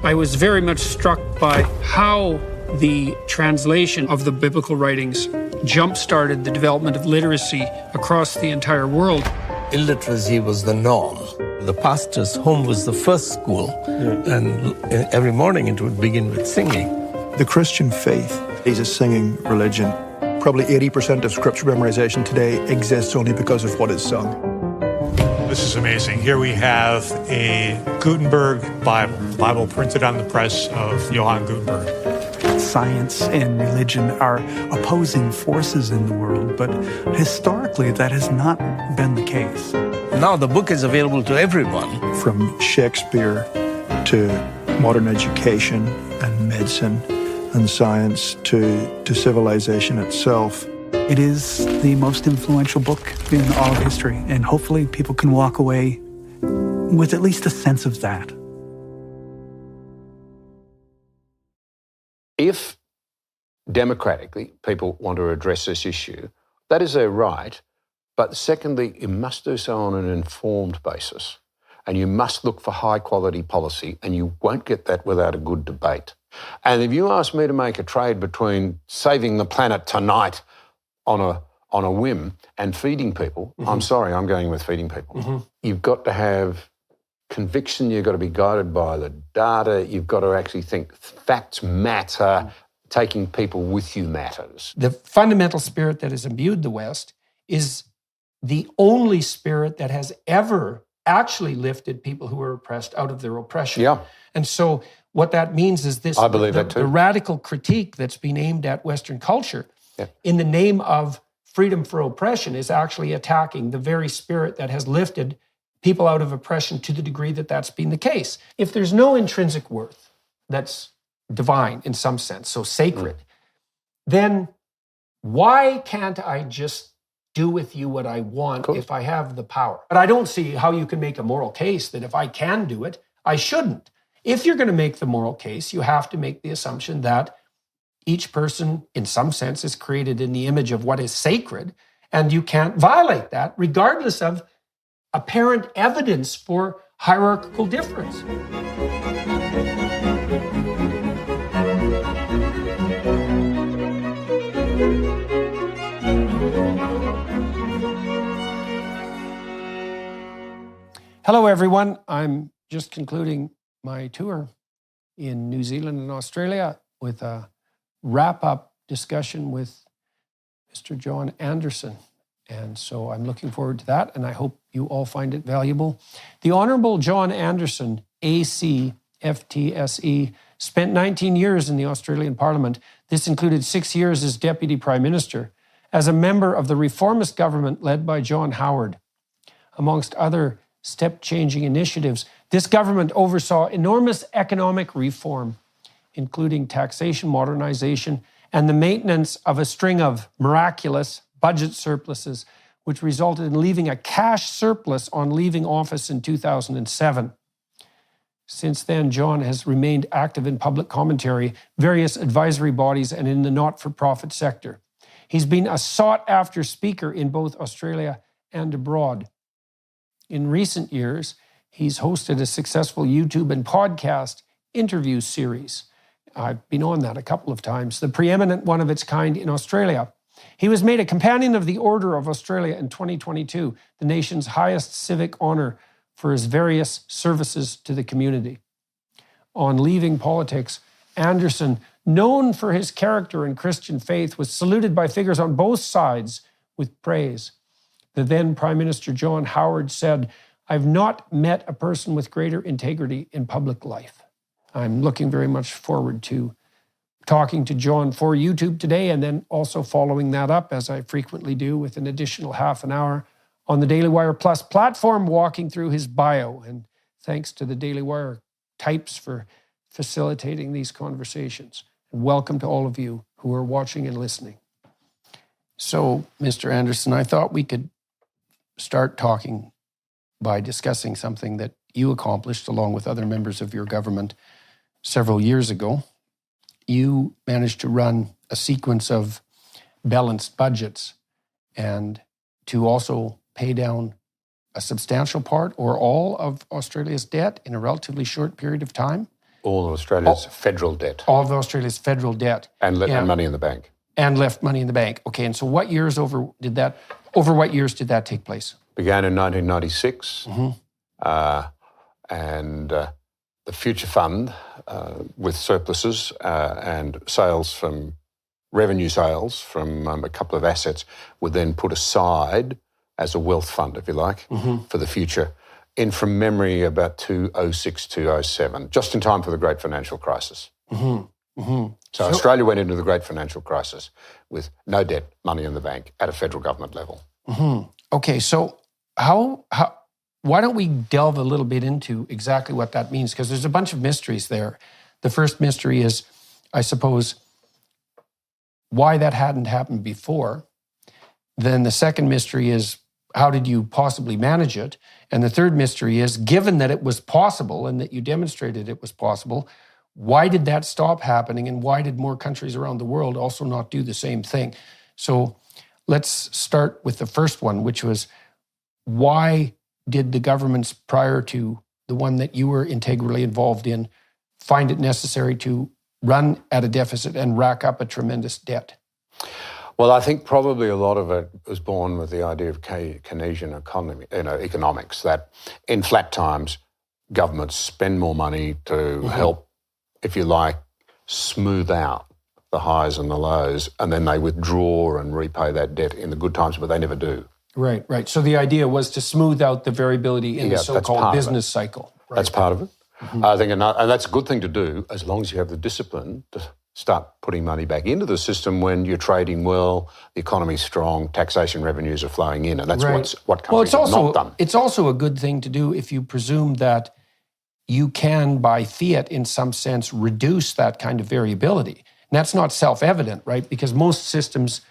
I was very much struck by how the translation of the biblical writings jump-started the development of literacy across the entire world. Illiteracy was the norm. The pastor's home was the first school, and every morning it would begin with singing. The Christian faith is a singing religion. Probably 80% of scripture memorization today exists only because of what is sung. This is amazing. Here we have a Gutenberg Bible printed on the press of Johann Gutenberg. Science and religion are opposing forces in the world, but historically that has not been the case. Now the book is available to everyone. From Shakespeare to modern education and medicine and science to civilization itself. It is the most influential book in all of history, and hopefully people can walk away with at least a sense of that. If democratically people want to address this issue, that is their right. But secondly, you must do so on an informed basis. And you must look for high-quality policy, and you won't get that without a good debate. And if you ask me to make a trade between saving the planet tonight on a whim and feeding people, I'm sorry, I'm going with feeding people. You've got to have conviction, you've got to be guided by the data, you've got to actually think facts matter, taking people with you matters. The fundamental spirit that has imbued the West is the only spirit that has ever actually lifted people who are oppressed out of their oppression. Yeah. And so what that means is this, I believe that too. The radical critique that's been aimed at Western culture in the name of freedom for oppression is actually attacking the very spirit that has lifted people out of oppression to the degree that that's been the case. If there's no intrinsic worth that's divine in some sense, so sacred, then why can't I just do with you what I want if I have the power? But I don't see how you can make a moral case that if I can do it, I shouldn't. If you're going to make the moral case, you have to make the assumption that each person, in some sense, is created in the image of what is sacred, and you can't violate that, regardless of apparent evidence for hierarchical difference. Hello, everyone. I'm just concluding my tour in New Zealand and Australia with a wrap-up discussion with Mr. John Anderson. And so I'm looking forward to that, and I hope you all find it valuable. The Honourable John Anderson, AC, FTSE, spent 19 years in the Australian Parliament. This included 6 years as Deputy Prime Minister, as a member of the reformist government led by John Howard. Amongst other step-changing initiatives, this government oversaw enormous economic reform, including taxation modernization and the maintenance of a string of miraculous budget surpluses, which resulted in leaving a cash surplus on leaving office in 2007. Since then, John has remained active in public commentary, various advisory bodies, and in the not-for-profit sector. He's been a sought-after speaker in both Australia and abroad. In recent years, he's hosted a successful YouTube and podcast interview series. I've been on that a couple of times, the preeminent one of its kind in Australia. He was made a Companion of the Order of Australia in 2022, the nation's highest civic honour for his various services to the community. On leaving politics, Anderson, known for his character and Christian faith, was saluted by figures on both sides with praise. The then Prime Minister John Howard said, "I've not met a person with greater integrity in public life." I'm looking very much forward to talking to John for YouTube today, and then also following that up, as I frequently do, with an additional half an hour on the Daily Wire Plus platform, walking through his bio. And thanks to the Daily Wire types for facilitating these conversations. And welcome to all of you who are watching and listening. So, Mr. Anderson, I thought we could start talking by discussing something that you accomplished along with other members of your government several years ago. You managed to run a sequence of balanced budgets and to also pay down a substantial part or all of Australia's debt in a relatively short period of time. All of Australia's federal debt. All of Australia's federal debt. And money in the bank. And left money in the bank. Okay, and so over what years did that take place? Began in 1996. And the Future Fund, with surpluses and revenue sales from a couple of assets, would then put aside as a wealth fund, if you like, for the future. From memory, about 2006, 2007, just in time for the Great Financial Crisis. So Australia went into the Great Financial Crisis with no debt, money in the bank at a federal government level. Okay, so why don't we delve a little bit into exactly what that means? Because there's a bunch of mysteries there. The first mystery is, I suppose, why that hadn't happened before. Then the second mystery is, how did you possibly manage it? And the third mystery is, given that it was possible and that you demonstrated it was possible, why did that stop happening? And why did more countries around the world also not do the same thing? So let's start with the first one, which was, why did the governments prior to the one that you were integrally involved in find it necessary to run at a deficit and rack up a tremendous debt? Well, I think probably a lot of it was born with the idea of Keynesian economics, that in flat times, governments spend more money to help, if you like, smooth out the highs and the lows, and then they withdraw and repay that debt in the good times, but they never do. Right. So the idea was to smooth out the variability in the so-called business cycle. Right. That's part of it. I think, and that's a good thing to do, as long as you have the discipline to start putting money back into the system when you're trading well, the economy's strong, taxation revenues are flowing in, and that's what countries have not done. It's also a good thing to do if you presume that you can, by fiat, in some sense, reduce that kind of variability. And that's not self-evident, right? Because most systems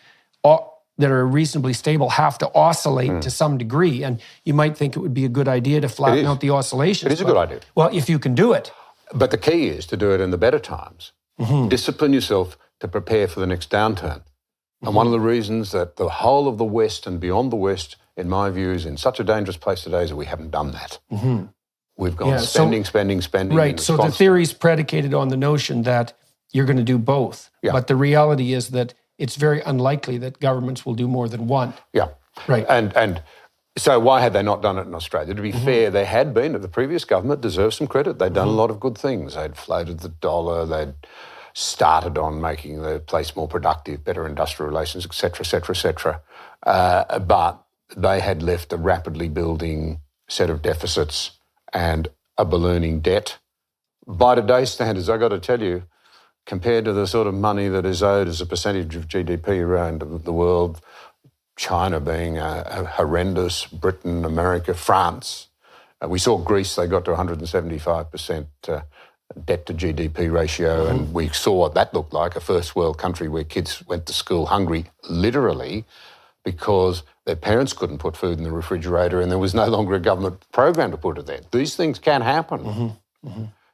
that are reasonably stable have to oscillate to some degree, and you might think it would be a good idea to flatten out the oscillations. It is a good idea. Well, if you can do it. But the key is to do it in the better times. Discipline yourself to prepare for the next downturn. And one of the reasons that the whole of the West and beyond the West, in my view, is in such a dangerous place today is that we haven't done that. We've gone spending. Right, so the theory is predicated on the notion that you're going to do both. Yeah. But the reality is that it's very unlikely that governments will do more than one. Yeah. Right. And so why had they not done it in Australia? To be fair, there had been, the previous government deserves some credit. They'd done a lot of good things. They'd floated the dollar, they'd started on making the place more productive, better industrial relations, et cetera, et cetera, et cetera. But they had left a rapidly building set of deficits and a ballooning debt. By today's standards, I've got to tell you, compared to the sort of money that is owed as a percentage of GDP around the world, China being horrendous, Britain, America, France. We saw Greece, they got to 175% debt to GDP ratio, and we saw what that looked like, a first world country where kids went to school hungry, literally, because their parents couldn't put food in the refrigerator and there was no longer a government program to put it there. These things can happen.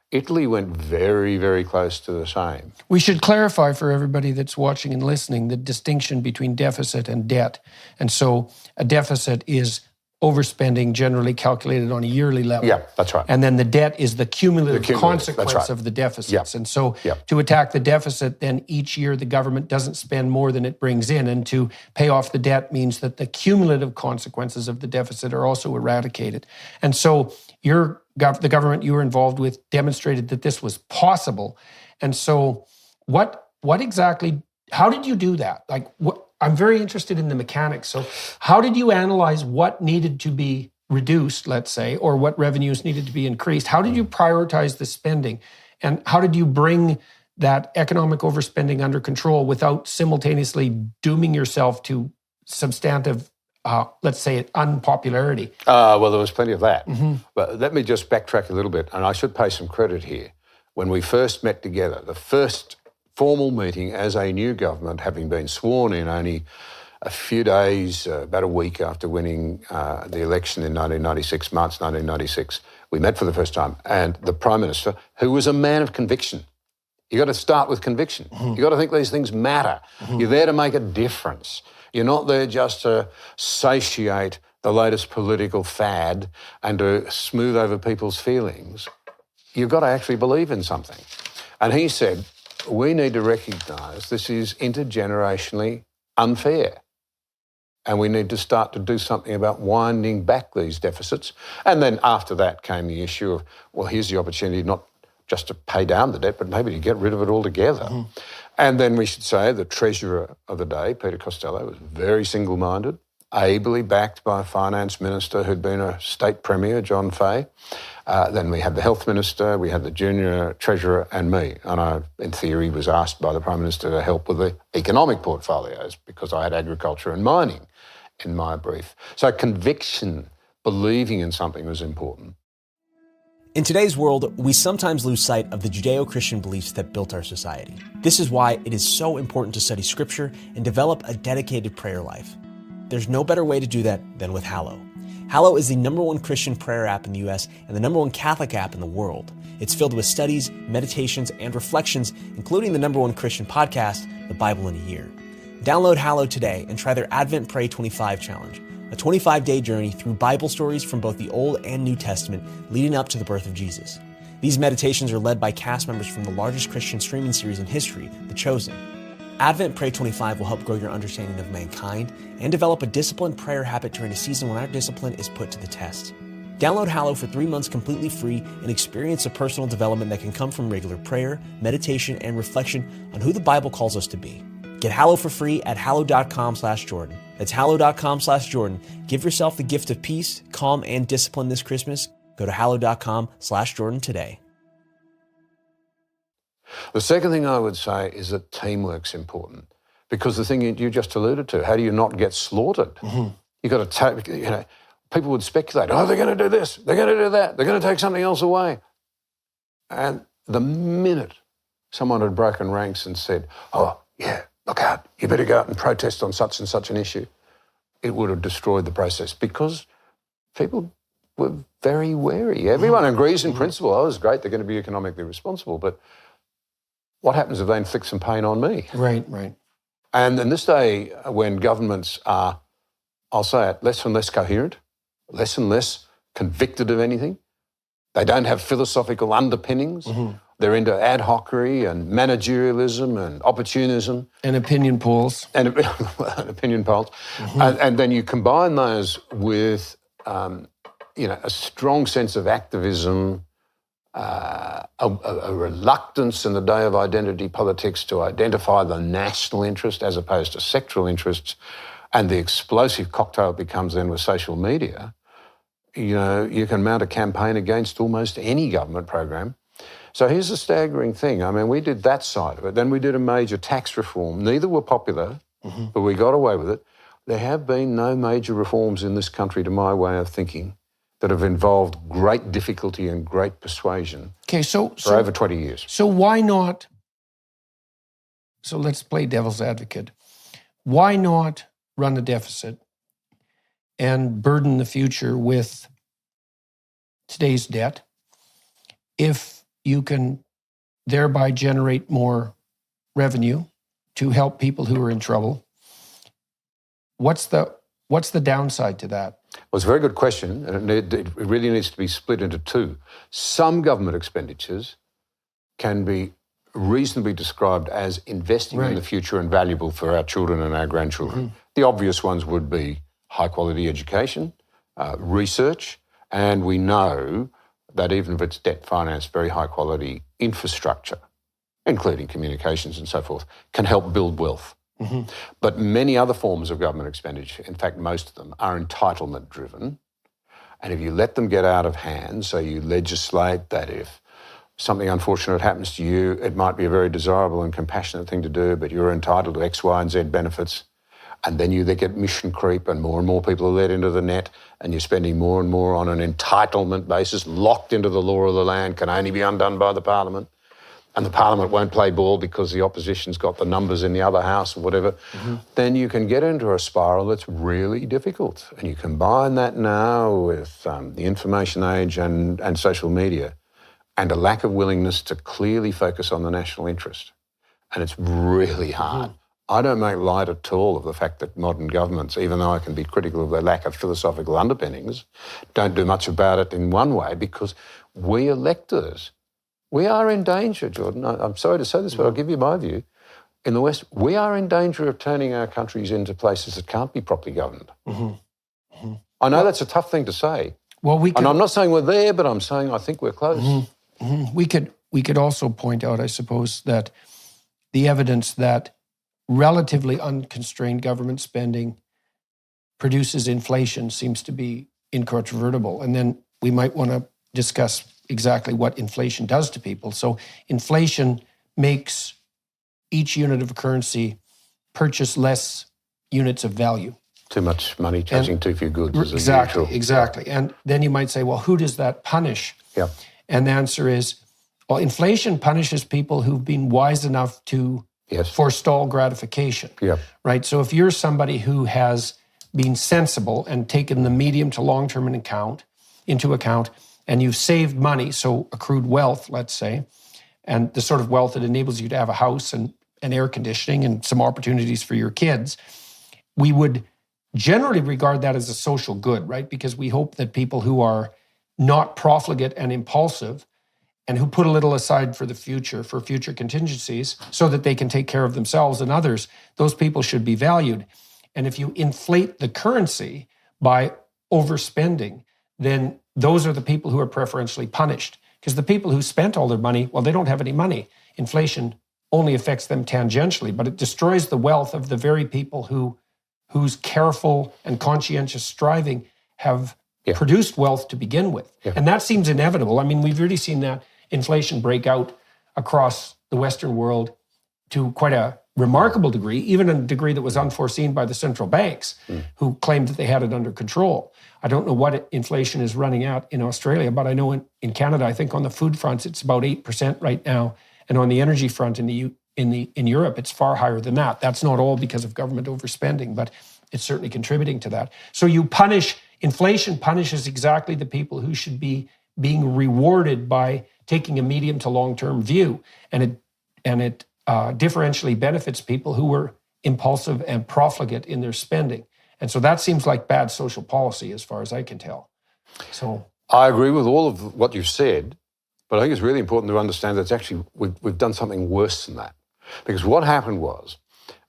Italy went very, very close to the same. We should clarify for everybody that's watching and listening the distinction between deficit and debt. And so a deficit is overspending generally calculated on a yearly level. Yeah, that's right. And then the debt is the cumulative consequence of the deficits. And so to attack the deficit, then each year the government doesn't spend more than it brings in. And to pay off the debt means that the cumulative consequences of the deficit are also eradicated. And so the government you were involved with demonstrated that this was possible. And so how did you do that? I'm very interested in the mechanics. So how did you analyze what needed to be reduced, let's say, or what revenues needed to be increased? How did you prioritize the spending? And how did you bring that economic overspending under control without simultaneously dooming yourself to substantive, let's say, unpopularity? Well, there was plenty of that. But let me just backtrack a little bit, and I should pay some credit here. When we first met together, the first formal meeting as a new government, having been sworn in only a few days, about a week after winning the election in 1996, March 1996, we met for the first time. And the Prime Minister, who was a man of conviction, you got to start with conviction. You got to think these things matter. You're there to make a difference. You're not there just to satiate the latest political fad and to smooth over people's feelings. you've got to actually believe in something. And he said, we need to recognise this is intergenerationally unfair. And we need to start to do something about winding back these deficits. And then after that came the issue of, well, here's the opportunity not just to pay down the debt, but maybe to get rid of it altogether. Mm-hmm. And then we should say the Treasurer of the day, Peter Costello, was very single-minded, ably backed by a finance minister who'd been a state premier, John Fay. Then we had the health minister, we had the junior treasurer and me. And I, in theory, was asked by the Prime Minister to help with the economic portfolios because I had agriculture and mining in my brief. So conviction, believing in something was important. In today's world, we sometimes lose sight of the Judeo-Christian beliefs that built our society. This is why it is so important to study Scripture and develop a dedicated prayer life. There's no better way to do that than with Hallow. Hallow is the #1 Christian prayer app in the US and the #1 Catholic app in the world. It's filled with studies, meditations, and reflections, including the #1 Christian podcast, The Bible in a Year. Download Hallow today and try their Advent Pray 25 challenge, a 25-day journey through Bible stories from both the Old and New Testament leading up to the birth of Jesus. These meditations are led by cast members from the largest Christian streaming series in history, The Chosen. Advent Pray 25 will help grow your understanding of mankind and develop a disciplined prayer habit during a season when our discipline is put to the test. Download Hallow for 3 months completely free and experience a personal development that can come from regular prayer, meditation, and reflection on who the Bible calls us to be. Get Hallow for free at hallow.com/Jordan. That's hallow.com/Jordan. Give yourself the gift of peace, calm, and discipline this Christmas. Go to hallow.com/Jordan today. The second thing I would say is that teamwork's important because the thing you just alluded to, how do you not get slaughtered? Mm-hmm. You've got to take, people would speculate, oh, they're going to do this, they're going to do that, they're going to take something else away. And the minute someone had broken ranks and said, oh, yeah, look out, you better go out and protest on such and such an issue, it would have destroyed the process because people were very wary. Everyone agrees in principle, oh, it's great, they're going to be economically responsible, but what happens if they inflict some pain on me? Right, right. And in this day when governments are, I'll say it, less and less coherent, less and less convicted of anything, they don't have philosophical underpinnings, they're into ad hocery and managerialism and opportunism. And opinion polls. And opinion polls. And then you combine those with, a strong sense of activism, a reluctance in the day of identity politics to identify the national interest as opposed to sectoral interests, and the explosive cocktail it becomes then with social media, you can mount a campaign against almost any government program. So here's the staggering thing. I mean, we did that side of it. Then we did a major tax reform. Neither were popular, but we got away with it. There have been no major reforms in this country, to my way of thinking, that have involved great difficulty and great persuasion for over 20 years. So why not, so let's play devil's advocate. Why not run a deficit and burden the future with today's debt if you can thereby generate more revenue to help people who are in trouble? What's the downside to that? Well, it's a very good question, and it really needs to be split into two. Some government expenditures can be reasonably described as investing in the future and valuable for our children and our grandchildren. The obvious ones would be high-quality education, research, and we know that even if it's debt-financed, very high-quality infrastructure, including communications and so forth, can help build wealth. But many other forms of government expenditure, in fact, most of them, are entitlement-driven. And if you let them get out of hand, so you legislate that if something unfortunate happens to you, it might be a very desirable and compassionate thing to do, but you're entitled to X, Y, and Z benefits. And then they get mission creep and more people are led into the net and you're spending more and more on an entitlement basis, locked into the law of the land, can only be undone by the Parliament. And the Parliament won't play ball because the opposition's got the numbers in the other house or whatever, then you can get into a spiral that's really difficult. And you combine that now with the information age and social media and a lack of willingness to clearly focus on the national interest. And it's really hard. I don't make light at all of the fact that modern governments, even though I can be critical of their lack of philosophical underpinnings, don't do much about it in one way because we electors We are in danger, Jordan. I'm sorry to say this, but I'll give you my view. In the West, we are in danger of turning our countries into places that can't be properly governed. I know that's a tough thing to say. Well, and I'm not saying we're there, but I'm saying I think we're close. We could also point out, I suppose, that the evidence that relatively unconstrained government spending produces inflation seems to be incontrovertible. And then we might want to discuss exactly what inflation does to people. So inflation makes each unit of currency purchase less units of value. Too much money chasing too few goods is Exactly. And then you might say, well, who does that punish? Yeah. And the answer is, well, inflation punishes people who've been wise enough to forestall gratification. Yeah. Right? So if you're somebody who has been sensible and taken the medium to long-term into account, and you've saved money, so accrued wealth, let's say, and the sort of wealth that enables you to have a house and air conditioning and some opportunities for your kids, we would generally regard that as a social good, right? Because we hope that people who are not profligate and impulsive and who put a little aside for the future, for future contingencies, so that they can take care of themselves and others, those people should be valued. And if you inflate the currency by overspending, then those are the people who are preferentially punished. Because the people who spent all their money, well, they don't have any money. Inflation only affects them tangentially, but it destroys the wealth of the very people whose careful and conscientious striving have produced wealth to begin with. Yeah. And that seems inevitable. I mean, we've really seen that inflation break out across the Western world to quite a remarkable degree, even a degree that was unforeseen by the central banks, who claimed that they had it under control. I don't know what inflation is running out in Australia, but I know in Canada, I think on the food front, it's about 8% right now. And on the energy front in Europe, it's far higher than that. That's not all because of government overspending, but it's certainly contributing to that. So inflation punishes exactly the people who should be being rewarded by taking a medium to long-term view. And it differentially benefits people who were impulsive and profligate in their spending. And so that seems like bad social policy as far as I can tell. So I agree with all of what you've said, but I think it's really important to understand that it's actually we've done something worse than that. Because what happened was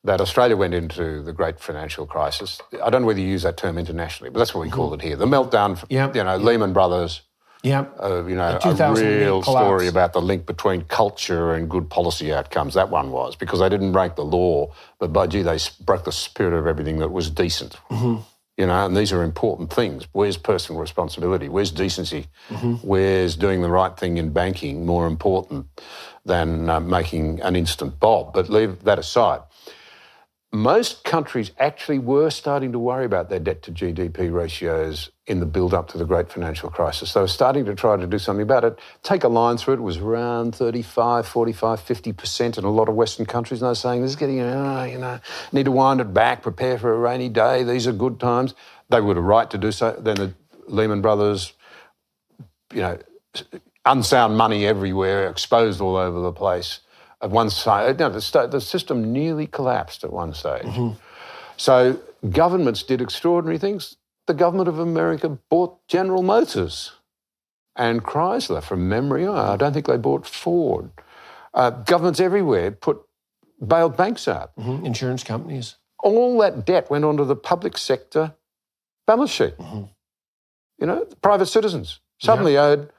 that Australia went into the great financial crisis. I don't know whether you use that term internationally, but that's what we call it here. The meltdown, Lehman Brothers. Yeah. A real story about the link between culture and good policy outcomes. That one was, because they didn't break the law, but by gee, they broke the spirit of everything that was decent. And these are important things. Where's personal responsibility? Where's decency? Where's doing the right thing in banking more important than making an instant bob? But leave that aside. Most countries actually were starting to worry about their debt to GDP ratios in the build-up to the great financial crisis. They were starting to try to do something about it. Take a line through it, it was around 35, 45, 50% in a lot of Western countries. And they were saying, this is getting, need to wind it back, prepare for a rainy day, these are good times. They were right to do so. Then the Lehman Brothers, unsound money everywhere, exposed all over the place. At one stage, the system nearly collapsed at one stage. So governments did extraordinary things. The government of America bought General Motors and Chrysler from memory. I don't think they bought Ford. Governments everywhere bailed banks out. Insurance companies. All that debt went onto the public sector balance sheet. Private citizens suddenly owed,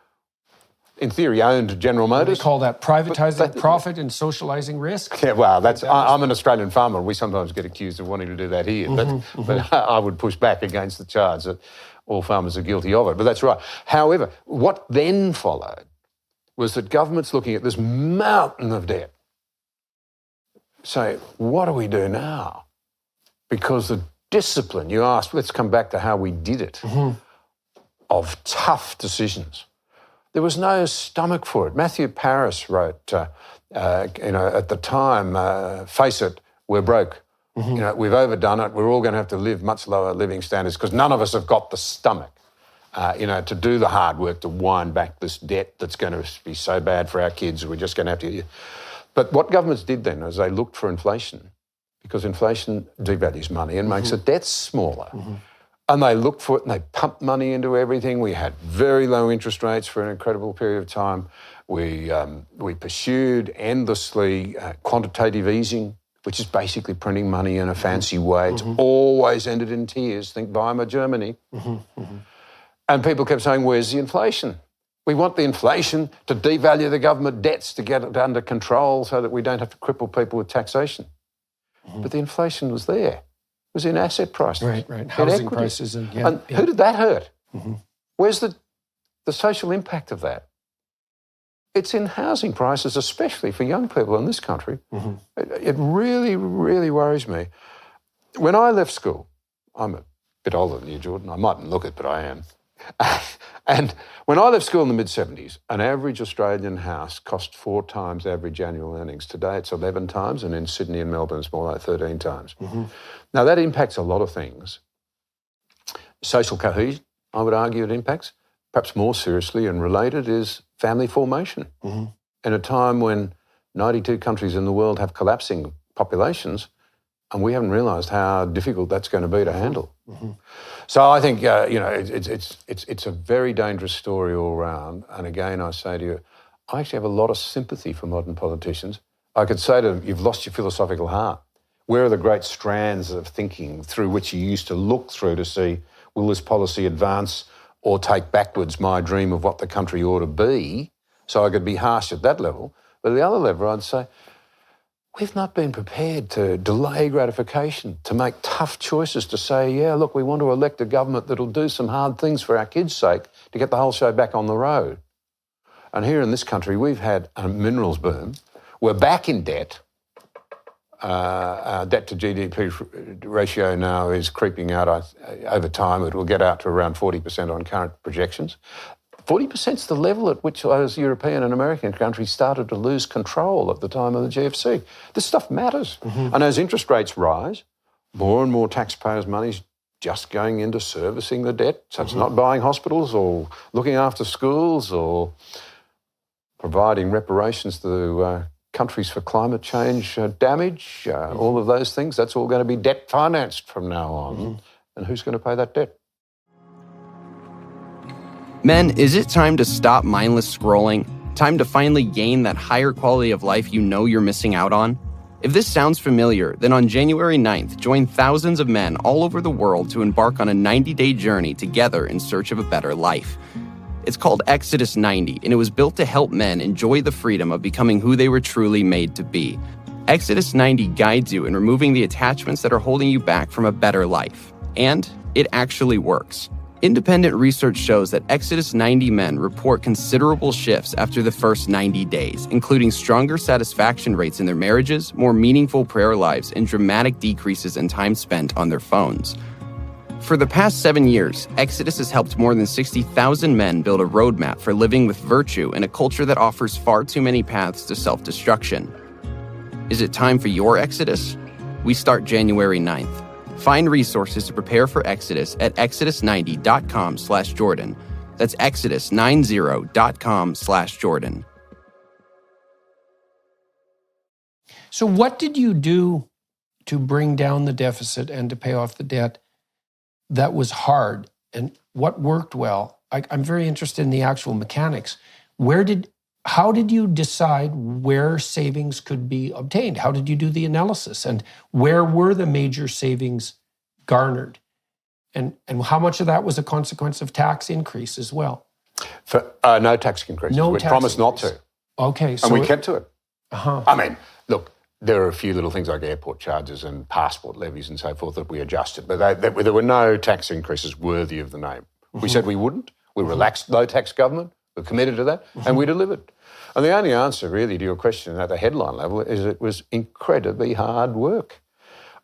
in theory, owned General Motors. They call that privatising profit and socialising risk. Yeah, well, I'm an Australian farmer. We sometimes get accused of wanting to do that here. But I would push back against the charge that all farmers are guilty of it. But that's right. However, what then followed was that governments looking at this mountain of debt say, what do we do now? Because the discipline, you asked, let's come back to how we did it, of tough decisions. There was no stomach for it. Matthew Paris wrote, at the time, face it, we're broke. We've overdone it. We're all going to have to live much lower living standards because none of us have got the stomach, to do the hard work to wind back this debt that's going to be so bad for our kids. We're just going to have to. But what governments did then is they looked for inflation, because inflation devalues money and makes the debt smaller. And they looked for it and they pumped money into everything. We had very low interest rates for an incredible period of time. We pursued endlessly quantitative easing, which is basically printing money in a fancy way. It's always ended in tears. Think Weimar Germany. And people kept saying, where's the inflation? We want the inflation to devalue the government debts to get it under control so that we don't have to cripple people with taxation. But the inflation was there. It was in asset prices. Right. Housing prices. And who did that hurt? Where's the social impact of that? It's in housing prices, especially for young people in this country. It really, really worries me. When I left school, I'm a bit older than you, Jordan. I mightn't look it, but I am. And when I left school in the mid-70s, an average Australian house cost 4 times average annual earnings. Today it's 11 times, and in Sydney and Melbourne it's more like 13 times. Now that impacts a lot of things. Social cohesion, I would argue it impacts. Perhaps more seriously and related is family formation. In a time when 92 countries in the world have collapsing populations, and we haven't realised how difficult that's going to be to handle. So I think it's a very dangerous story all round. And again, I say to you, I actually have a lot of sympathy for modern politicians. I could say to them, you've lost your philosophical heart. Where are the great strands of thinking through which you used to look through to see, will this policy advance or take backwards my dream of what the country ought to be? So I could be harsh at that level. But at the other level, I'd say, we've not been prepared to delay gratification, to make tough choices, to say, yeah, look, we want to elect a government that'll do some hard things for our kids' sake to get the whole show back on the road. And here in this country, we've had a minerals boom. We're back in debt. Our debt to GDP ratio now is creeping out. Over time, it will get out to around 40% on current projections. 40% is the level at which those European and American countries started to lose control at the time of the GFC. This stuff matters. And as interest rates rise, more and more taxpayers' money's just going into servicing the debt. So it's not buying hospitals or looking after schools or providing reparations to countries for climate change damage, all of those things. That's all going to be debt financed from now on. And who's going to pay that debt? Men, is it time to stop mindless scrolling? Time to finally gain that higher quality of life you know you're missing out on? If this sounds familiar, then on January 9th, join thousands of men all over the world to embark on a 90-day journey together in search of a better life. It's called Exodus 90, and it was built to help men enjoy the freedom of becoming who they were truly made to be. Exodus 90 guides you in removing the attachments that are holding you back from a better life. And it actually works. Independent research shows that Exodus 90 men report considerable shifts after the first 90 days, including stronger satisfaction rates in their marriages, more meaningful prayer lives, and dramatic decreases in time spent on their phones. For the past 7 years, Exodus has helped more than 60,000 men build a roadmap for living with virtue in a culture that offers far too many paths to self-destruction. Is it time for your Exodus? We start January 9th. Find resources to prepare for Exodus at exodus90.com/Jordan. That's exodus90.com/Jordan. So what did you do to bring down the deficit and to pay off the debt that was hard? And what worked well? I'm very interested in the actual mechanics. How did you decide where savings could be obtained? How did you do the analysis? And where were the major savings garnered? And how much of that was a consequence of tax increase as well? No tax increase. We promised not to. Okay. And we kept to it. I mean, look, there are a few little things like airport charges and passport levies and so forth that we adjusted, but there were no tax increases worthy of the name. We said we wouldn't. We relaxed low-tax government. We're committed to that, and we delivered. And the only answer really to your question at the headline level is it was incredibly hard work.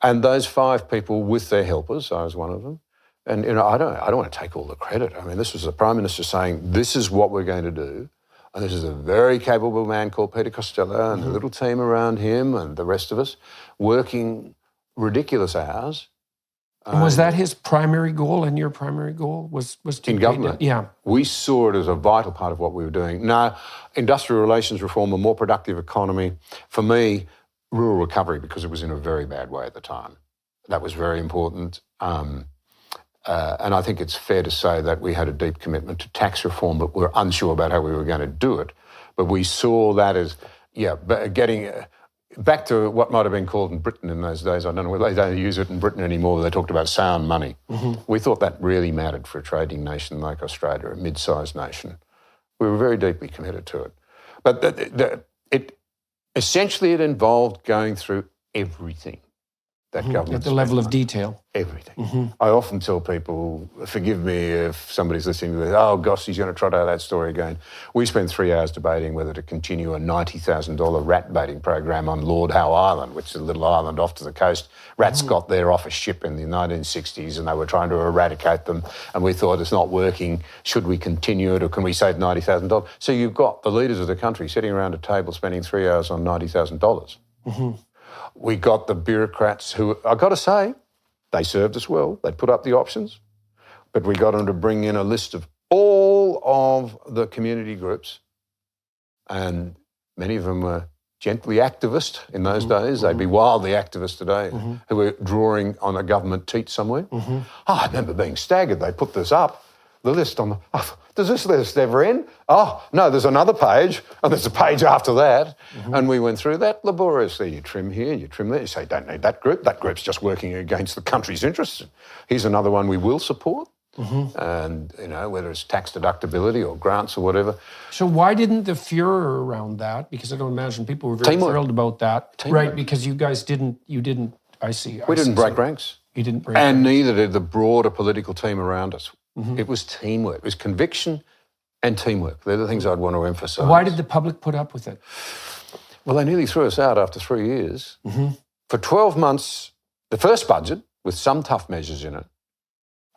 And those 5 people with their helpers, I was one of them, and I don't want to take all the credit. I mean, this was the Prime Minister saying, this is what we're going to do. And this is a very capable man called Peter Costello and the little team around him and the rest of us working ridiculous hours. And was that his primary goal and your primary goal was to in government? Yeah. We saw it as a vital part of what we were doing. Now, industrial relations reform, a more productive economy. For me, rural recovery, because it was in a very bad way at the time. That was very important. And I think it's fair to say that we had a deep commitment to tax reform, but we're unsure about how we were going to do it. But we saw that as, getting back to what might have been called in Britain in those days. I don't know whether they don't use it in Britain anymore. They talked about sound money. We thought that really mattered for a trading nation like Australia, a mid-sized nation. We were very deeply committed to it. But essentially it involved going through everything that government at the level of detail. Everything. I often tell people, forgive me if somebody's listening to this, oh gosh, he's going to trot out that story again. We spent 3 hours debating whether to continue a $90,000 rat baiting program on Lord Howe Island, which is a little island off to the coast. Rats got there off a ship in the 1960s and they were trying to eradicate them, and we thought it's not working. Should we continue it, or can we save $90,000? So you've got the leaders of the country sitting around a table spending 3 hours on $90,000. We got the bureaucrats who, I've got to say, they served us well. They put up the options. But we got them to bring in a list of all of the community groups, and many of them were gently activist in those days. They'd be wildly activist today, who were drawing on a government teat somewhere. I remember being staggered. They put this up, the list on the... does this list ever end? Oh, no, there's another page, and there's a page after that. And we went through that laboriously. You trim here, you trim there. You say, don't need that group. That group's just working against the country's interests. Here's another one we will support. And, whether it's tax deductibility or grants or whatever. So why didn't the furor around that? Because I don't imagine people were very thrilled about that. Right, because you guys didn't, I see. We didn't break ranks. You didn't break ranks. And ranks. neither did the broader political team around us. It was teamwork. It was conviction and teamwork. They're the things I'd want to emphasise. Why did the public put up with it? Well, they nearly threw us out after 3 years. For 12 months, the first budget, with some tough measures in it,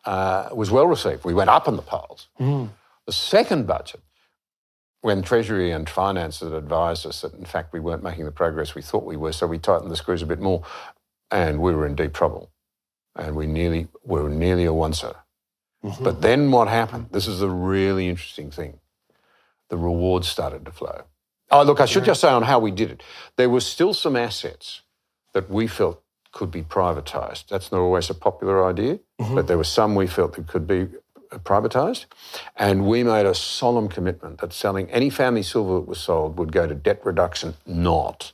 was well received. We went up in the polls. The second budget, when Treasury and Finance had advised us that, in fact, we weren't making the progress we thought we were, so we tightened the screws a bit more, and we were in deep trouble. And we were nearly a once-er. But then what happened? This is a really interesting thing. The rewards started to flow. Oh, look, I should just say on how we did it. There were still some assets that we felt could be privatised. That's not always a popular idea, but there were some we felt that could be privatised. And we made a solemn commitment that selling any family silver that was sold would go to debt reduction, not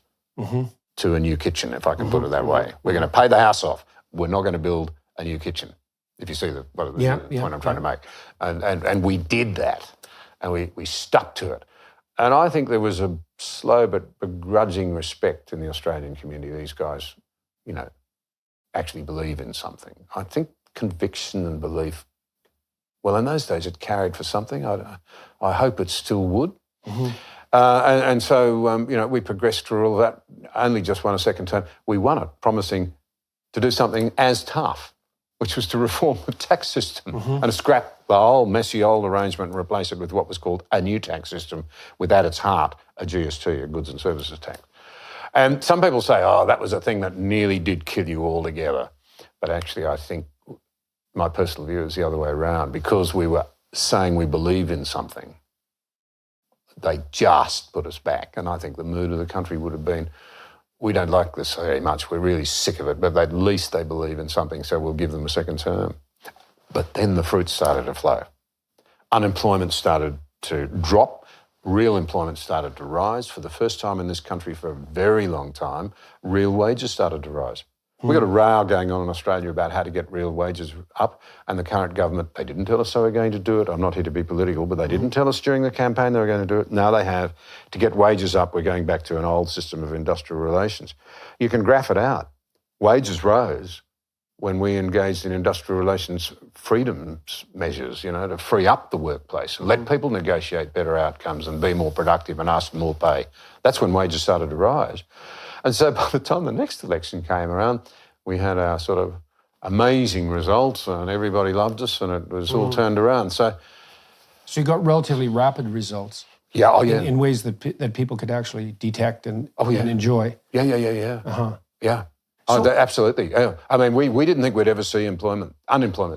to a new kitchen, if I can put it that way. We're going to pay the house off. We're not going to build a new kitchen. If you see the point I'm trying to make. And we did that, and we stuck to it. And I think there was a slow but begrudging respect in the Australian community. These guys, actually believe in something. I think conviction and belief, well, in those days it carried for something. I hope it still would. And so, we progressed through all of that, only just won a second term. We won it, promising to do something as tough, which was to reform the tax system and scrap the whole messy old arrangement and replace it with what was called a new tax system, with at its heart a GST, a goods and services tax. And some people say, oh, that was a thing that nearly did kill you altogether. But actually, I think my personal view is the other way around. Because we were saying we believe in something, they just put us back. And I think the mood of the country would have been, we don't like this very much, we're really sick of it, but at least they believe in something, so we'll give them a second term. But then the fruits started to flow. Unemployment started to drop. Real employment started to rise. For the first time in this country for a very long time, real wages started to rise. We've got a row going on in Australia about how to get real wages up, and the current government, they didn't tell us they were going to do it. I'm not here to be political, but they didn't tell us during the campaign they were going to do it. Now they have. To get wages up, we're going back to an old system of industrial relations. You can graph it out. Wages rose when we engaged in industrial relations freedoms measures, to free up the workplace and let people negotiate better outcomes and be more productive and ask for more pay. That's when wages started to rise. And so by the time the next election came around, we had our sort of amazing results and everybody loved us and it was all turned around. So you got relatively rapid results. Yeah, in ways that people could actually detect and enjoy. Yeah. Absolutely. Yeah. I mean, we didn't think we'd ever see unemployment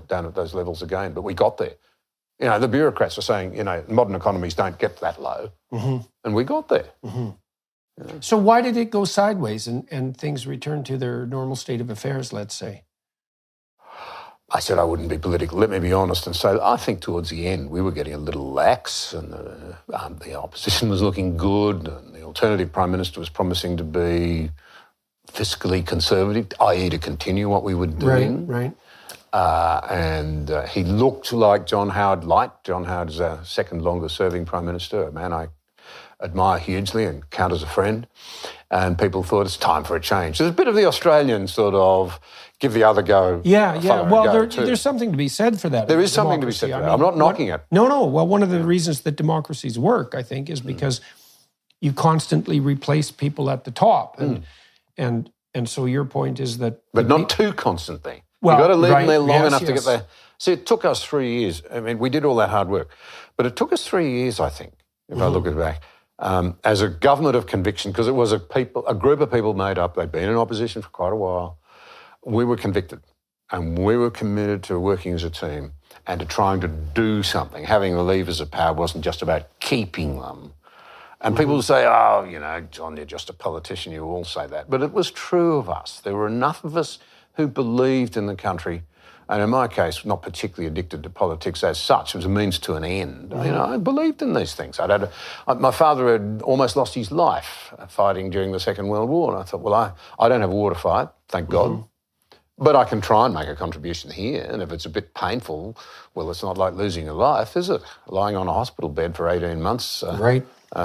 down at those levels again, but we got there. The bureaucrats are saying, modern economies don't get that low. And we got there. So why did it go sideways and things returned to their normal state of affairs, let's say? I said I wouldn't be political. Let me be honest and say I think towards the end we were getting a little lax, and the opposition was looking good, and the alternative Prime Minister was promising to be fiscally conservative, i.e. to continue what we were doing. Right. And he looked like John Howard Light. John Howard is our second longest serving Prime Minister, a man I admire hugely and count as a friend. And people thought it's time for a change. There's a bit of the Australian sort of give the other go. Yeah. Well, too. there's something to be said for that. There is something to be said for that. I'm not knocking it. No. Well, one of the reasons that democracies work, I think, is because you constantly replace people at the top. And so your point is that... But not too constantly. Well, you've got to leave them there long enough to get yes. there. See, it took us 3 years. I mean, we did all that hard work. But it took us 3 years, I think, if I look at it back, as a government of conviction, because it was a group of people made up. They'd been in opposition for quite a while. We were convicted, and we were committed to working as a team and to trying to do something. Having the levers of power wasn't just about keeping them. And people say, oh, you know, John, you're just a politician. You all say that. But it was true of us. There were enough of us who believed in the country, and in my case, not particularly addicted to politics as such. It was a means to an end. You know, I believed in these things. My father had almost lost his life fighting during the Second World War, and I thought, well, I don't have a war to fight, thank God. But I can try and make a contribution here, and if it's a bit painful, well, it's not like losing your life, is it? Lying on a hospital bed for 18 months,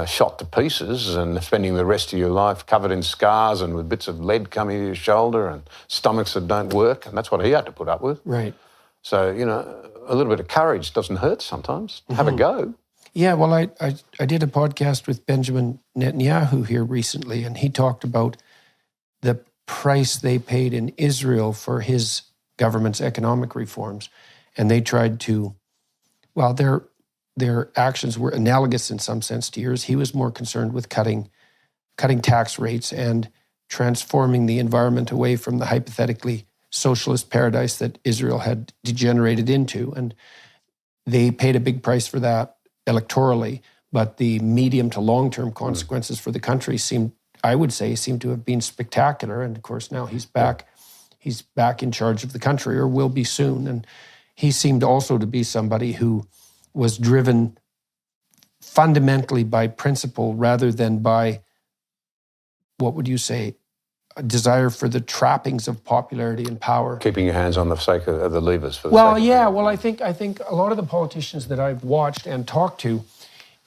shot to pieces, and spending the rest of your life covered in scars and with bits of lead coming to your shoulder and stomachs that don't work, and that's what he had to put up with. Right. So, you know, a little bit of courage doesn't hurt sometimes. Have a go. Yeah, well, I did a podcast with Benjamin Netanyahu here recently, and he talked about the price they paid in Israel for his government's economic reforms. And they tried to, well, their actions were analogous in some sense to yours. He was more concerned with cutting tax rates and transforming the environment away from the hypothetically socialist paradise that Israel had degenerated into. And they paid a big price for that electorally, but the medium to long-term consequences for the country seem to have been spectacular. And of course, now he's back in charge of the country, or will be soon. And he seemed also to be somebody who was driven fundamentally by principle rather than by, what would you say, a desire for the trappings of popularity and power. Keeping your hands on the sake of the levers. I think a lot of the politicians that I've watched and talked to,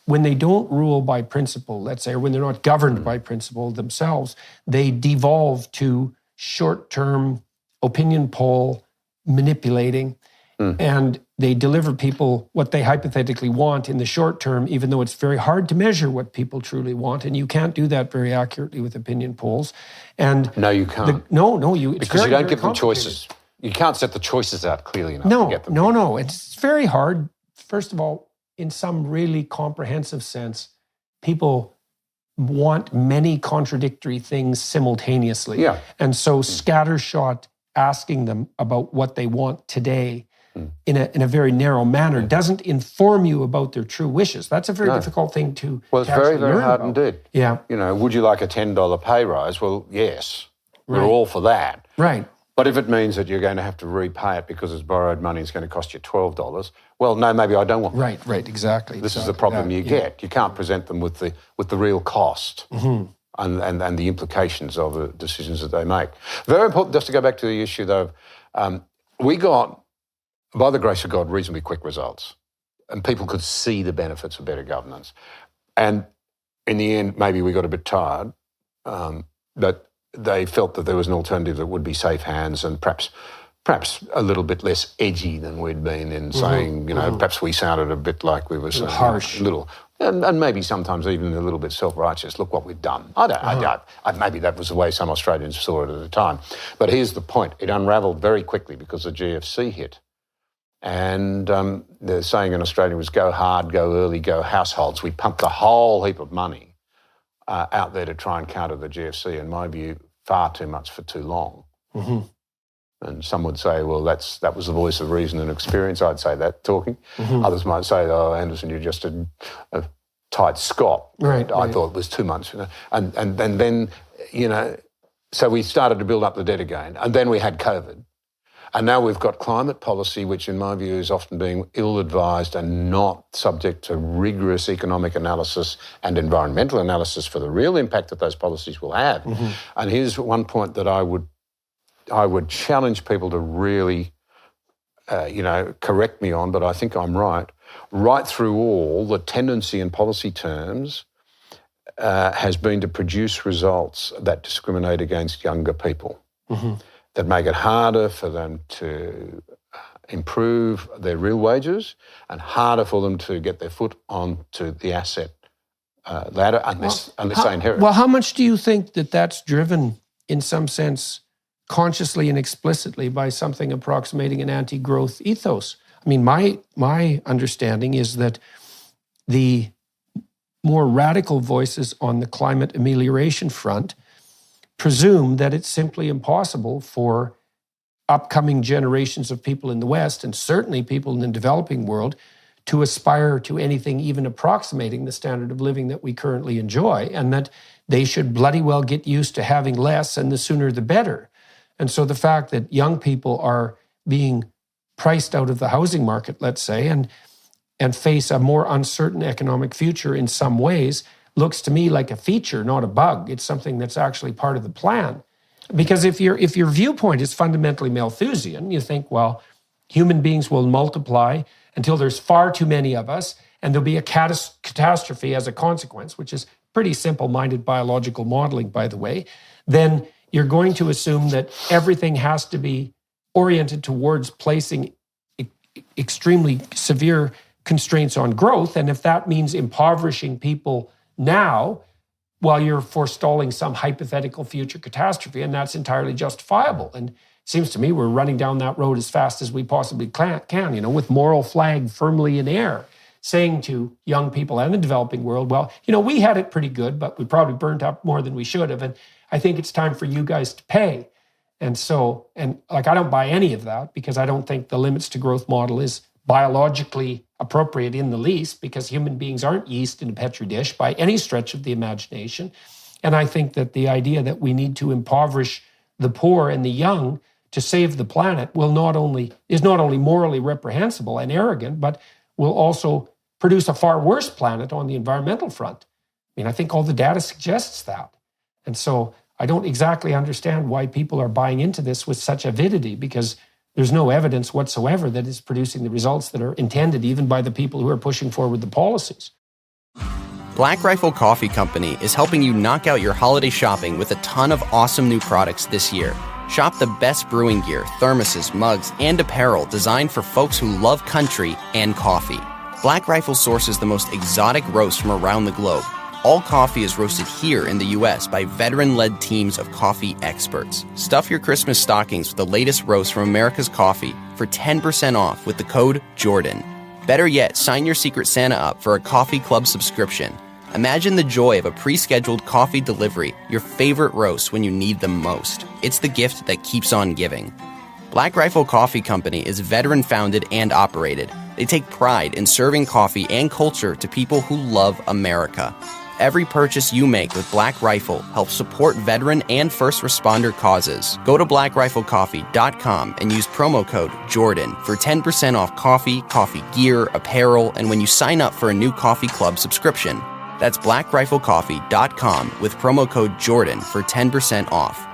when they don't rule by principle, let's say, or when they're not governed by principle themselves, they devolve to short-term opinion poll manipulating, and they deliver people what they hypothetically want in the short term, even though it's very hard to measure what people truly want, and you can't do that very accurately with opinion polls. And no, you can't. Because you don't give them choices. You can't set the choices out clearly enough to get them. No. It's very hard. First of all, in some really comprehensive sense, people want many contradictory things simultaneously. Yeah. And so scattershot asking them about what they want today in a very narrow manner doesn't inform you about their true wishes. That's a very difficult thing to Well, it's very, very hard about. indeed. Yeah. You know, would you like a $10 pay rise? Well, yes. We're all for that. Right. But if it means that you're going to have to repay it because it's borrowed money, it's going to cost you $12, well, no, maybe I don't want that. Right, exactly. This is the problem you get. You can't present them with the real cost and the implications of the decisions that they make. Very important, just to go back to the issue, though, we got, by the grace of God, reasonably quick results. And people could see the benefits of better governance. And in the end, maybe we got a bit tired, but they felt that there was an alternative that would be safe hands and perhaps a little bit less edgy than we'd been in saying, perhaps we sounded a bit like we were saying, harsh. And maybe sometimes even a little bit self-righteous. Look what we've done. Maybe that was the way some Australians saw it at the time. But here's the point. It unravelled very quickly because the GFC hit. And the saying in Australia was go hard, go early, go households. We pumped a whole heap of money out there to try and counter the GFC, in my view, far too much for too long. And some would say, well, that was the voice of reason and experience. I'd say that talking. Others might say, oh, Anderson, you're just a tight Scot. Right. I thought it was too much. And then, so we started to build up the debt again. And then we had COVID. And now we've got climate policy, which in my view is often being ill-advised and not subject to rigorous economic analysis and environmental analysis for the real impact that those policies will have. Mm-hmm. And here's one point that I would challenge people to really, correct me on, but I think I'm right. Right through all, the tendency in policy terms has been to produce results that discriminate against younger people. Mm-hmm. That make it harder for them to improve their real wages and harder for them to get their foot onto the asset ladder unless they inherit. Well, how much do you think that that's driven, in some sense, consciously and explicitly by something approximating an anti-growth ethos? I mean, my understanding is that the more radical voices on the climate amelioration front presume that it's simply impossible for upcoming generations of people in the West, and certainly people in the developing world, to aspire to anything even approximating the standard of living that we currently enjoy, and that they should bloody well get used to having less, and the sooner the better. And so the fact that young people are being priced out of the housing market, let's say, and face a more uncertain economic future in some ways, looks to me like a feature, not a bug. It's something that's actually part of the plan. Because if your viewpoint is fundamentally Malthusian, you think, well, human beings will multiply until there's far too many of us, and there'll be a catastrophe as a consequence, which is pretty simple-minded biological modeling, by the way, then you're going to assume that everything has to be oriented towards placing extremely severe constraints on growth. And if that means impoverishing people now, while you're forestalling some hypothetical future catastrophe, and that's entirely justifiable. And it seems to me we're running down that road as fast as we possibly can, with moral flag firmly in air, saying to young people and the developing world, well, we had it pretty good, but we probably burnt up more than we should have. And I think it's time for you guys to pay. And so, I don't buy any of that, because I don't think the limits to growth model is biologically appropriate in the least, because human beings aren't yeast in a petri dish by any stretch of the imagination. And I think that the idea that we need to impoverish the poor and the young to save the planet is not only morally reprehensible and arrogant, but will also produce a far worse planet on the environmental front. I mean, I think all the data suggests that. And so I don't exactly understand why people are buying into this with such avidity, because there's no evidence whatsoever that it's producing the results that are intended, even by the people who are pushing forward the policies. Black Rifle Coffee Company is helping you knock out your holiday shopping with a ton of awesome new products this year. Shop the best brewing gear, thermoses, mugs, and apparel designed for folks who love country and coffee. Black Rifle sources the most exotic roasts from around the globe. All coffee is roasted here in the U.S. by veteran-led teams of coffee experts. Stuff your Christmas stockings with the latest roast from America's coffee for 10% off with the code JORDAN. Better yet, sign your Secret Santa up for a coffee club subscription. Imagine the joy of a pre-scheduled coffee delivery, your favorite roast when you need them most. It's the gift that keeps on giving. Black Rifle Coffee Company is veteran-founded and operated. They take pride in serving coffee and culture to people who love America. Every purchase you make with Black Rifle helps support veteran and first responder causes. Go to blackriflecoffee.com and use promo code JORDAN for 10% off coffee, coffee gear, apparel, and when you sign up for a new coffee club subscription. That's blackriflecoffee.com with promo code JORDAN for 10% off.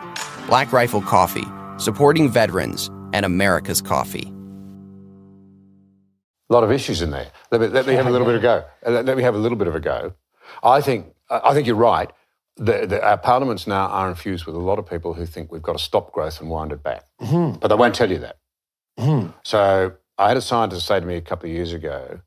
Black Rifle Coffee, supporting veterans and America's coffee. A lot of issues in there. Let me have a little bit of a go. I think you're right. Our parliaments now are infused with a lot of people who think we've got to stop growth and wind it back. Mm-hmm. But they won't tell you that. Mm-hmm. So I had a scientist say to me a couple of years ago,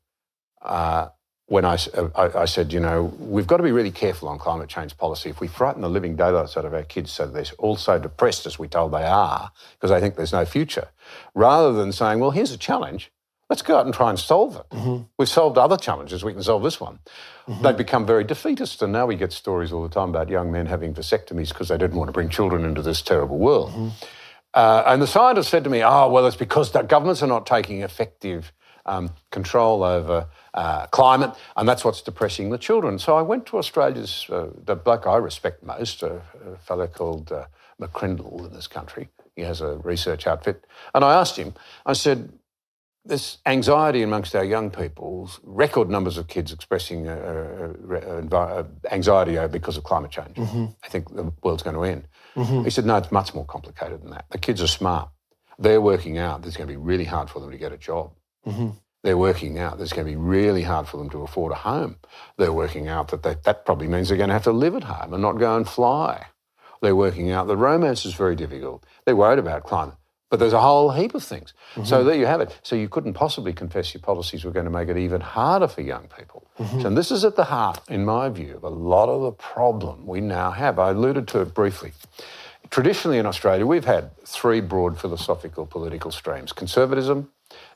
when I said, we've got to be really careful on climate change policy. If we frighten the living daylights out of our kids so they're all so depressed as we're told they are, because they think there's no future, rather than saying, well, here's a challenge, let's go out and try and solve it. Mm-hmm. We've solved other challenges, we can solve this one. Mm-hmm. They've become very defeatist, and now we get stories all the time about young men having vasectomies because they didn't want to bring children into this terrible world. Mm-hmm. And the scientist said to me, it's because the governments are not taking effective control over climate, and that's what's depressing the children. So I went to Australia's, the bloke I respect most, a fellow called McCrindle in this country, He has a research outfit. And I asked him, I said, this anxiety amongst our young people, record numbers of kids expressing anxiety because of climate change. I think the world's going to end. He said, no, it's much more complicated than that. The kids are smart. They're working out that it's going to be really hard for them to get a job. They're working out that it's going to be really hard for them to afford a home. They're working out that that probably means they're going to have to live at home and not go and fly. They're working out that romance is very difficult. They're worried about climate. But there's a whole heap of things. So there you have it. So you couldn't possibly confess your policies were going to make it even harder for young people. So, and this is at the heart, in my view, of a lot of the problem we now have. I alluded to it briefly. Traditionally in Australia, we've had three broad philosophical political streams. Conservatism,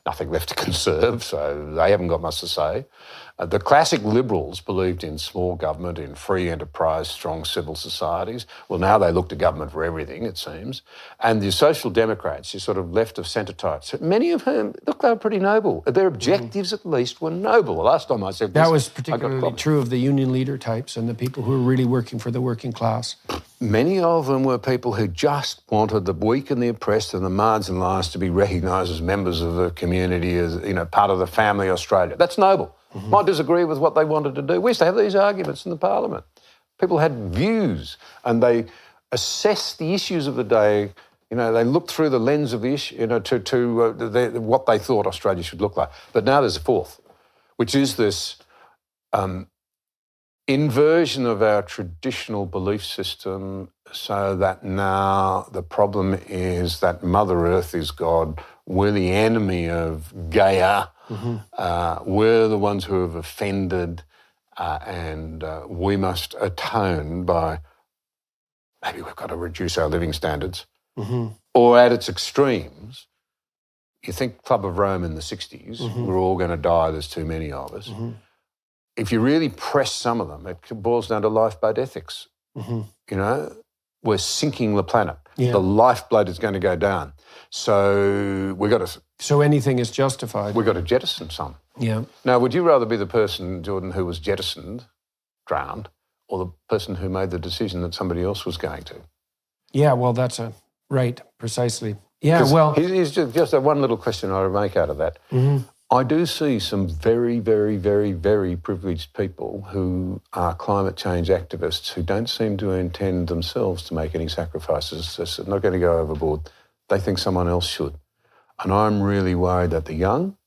nothing left to conserve, so they haven't got much to say. The classic Liberals believed in small government, in free enterprise, strong civil societies. Well, now they look to government for everything, it seems. And the Social Democrats, your sort of left of centre types, many of whom, look, they were pretty noble. Their objectives, at least, were noble. The last time I said this, that was particularly true of the union leader types and the people who were really working for the working class. Many of them were people who just wanted the weak and the oppressed and the mards and liars to be recognised as members of the community, as part of the family Australia. That's noble. Might disagree with what they wanted to do. We used to have these arguments in the parliament. People had views and they assessed the issues of the day. They looked through the lens of the issue, to what they thought Australia should look like. But now there's a fourth, which is this inversion of our traditional belief system, so that now the problem is that Mother Earth is God. We're the enemy of Gaia. We're the ones who have offended, and we must atone by maybe we've got to reduce our living standards. Or at its extremes, you think Club of Rome in the 60s, we're all going to die, there's too many of us. If you really press some of them, it boils down to lifeboat ethics. We're sinking the planet. The lifeblood is going to go down. So we've got to... So anything is justified. We've got to jettison some. Yeah. Now, would you rather be the person, Jordan, who was jettisoned, drowned, or the person who made the decision that somebody else was going to? Yeah, well, that's right, precisely. Yeah, well... Here's just one little question I would make out of that. I do see some very, very, very, very privileged people who are climate change activists who don't seem to intend themselves to make any sacrifices. They're not going to go overboard. They think someone else should. And I'm really worried that the young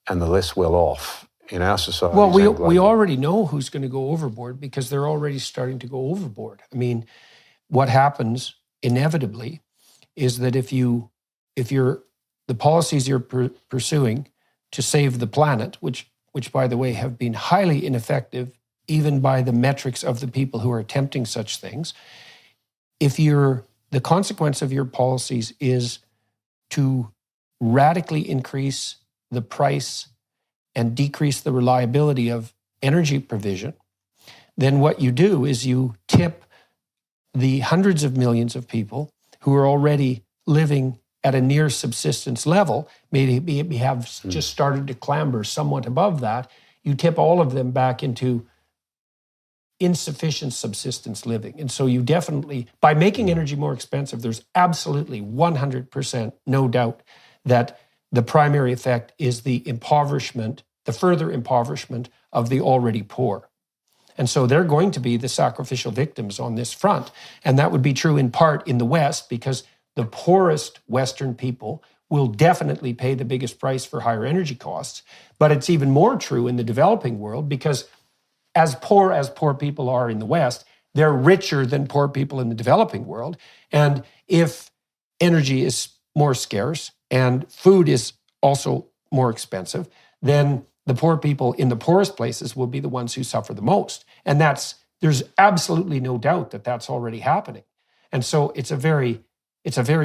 and the less well-off in our society... Well, we already know who's going to go overboard because they're already starting to go overboard. I mean, what happens inevitably is that if the policies you're pursuing to save the planet, which by the way have been highly ineffective even by the metrics of the people who are attempting such things, the consequence of your policies is to radically increase the price and decrease the reliability of energy provision, then what you do is you tip the hundreds of millions of people who are already living at a near subsistence level, maybe have just started to clamber somewhat above that, you tip all of them back into insufficient subsistence living. And so you definitely, by making energy more expensive, there's absolutely 100% no doubt that the primary effect is the further impoverishment of the already poor. And so they're going to be the sacrificial victims on this front. And that would be true in part in the West because the poorest Western people will definitely pay the biggest price for higher energy costs. But it's even more true in the developing world because as poor people are in the West, they're richer than poor people in the developing world. And if energy is more scarce and food is also more expensive, then the poor people in the poorest places will be the ones who suffer the most. And there's absolutely no doubt that that's already happening. And so it's a very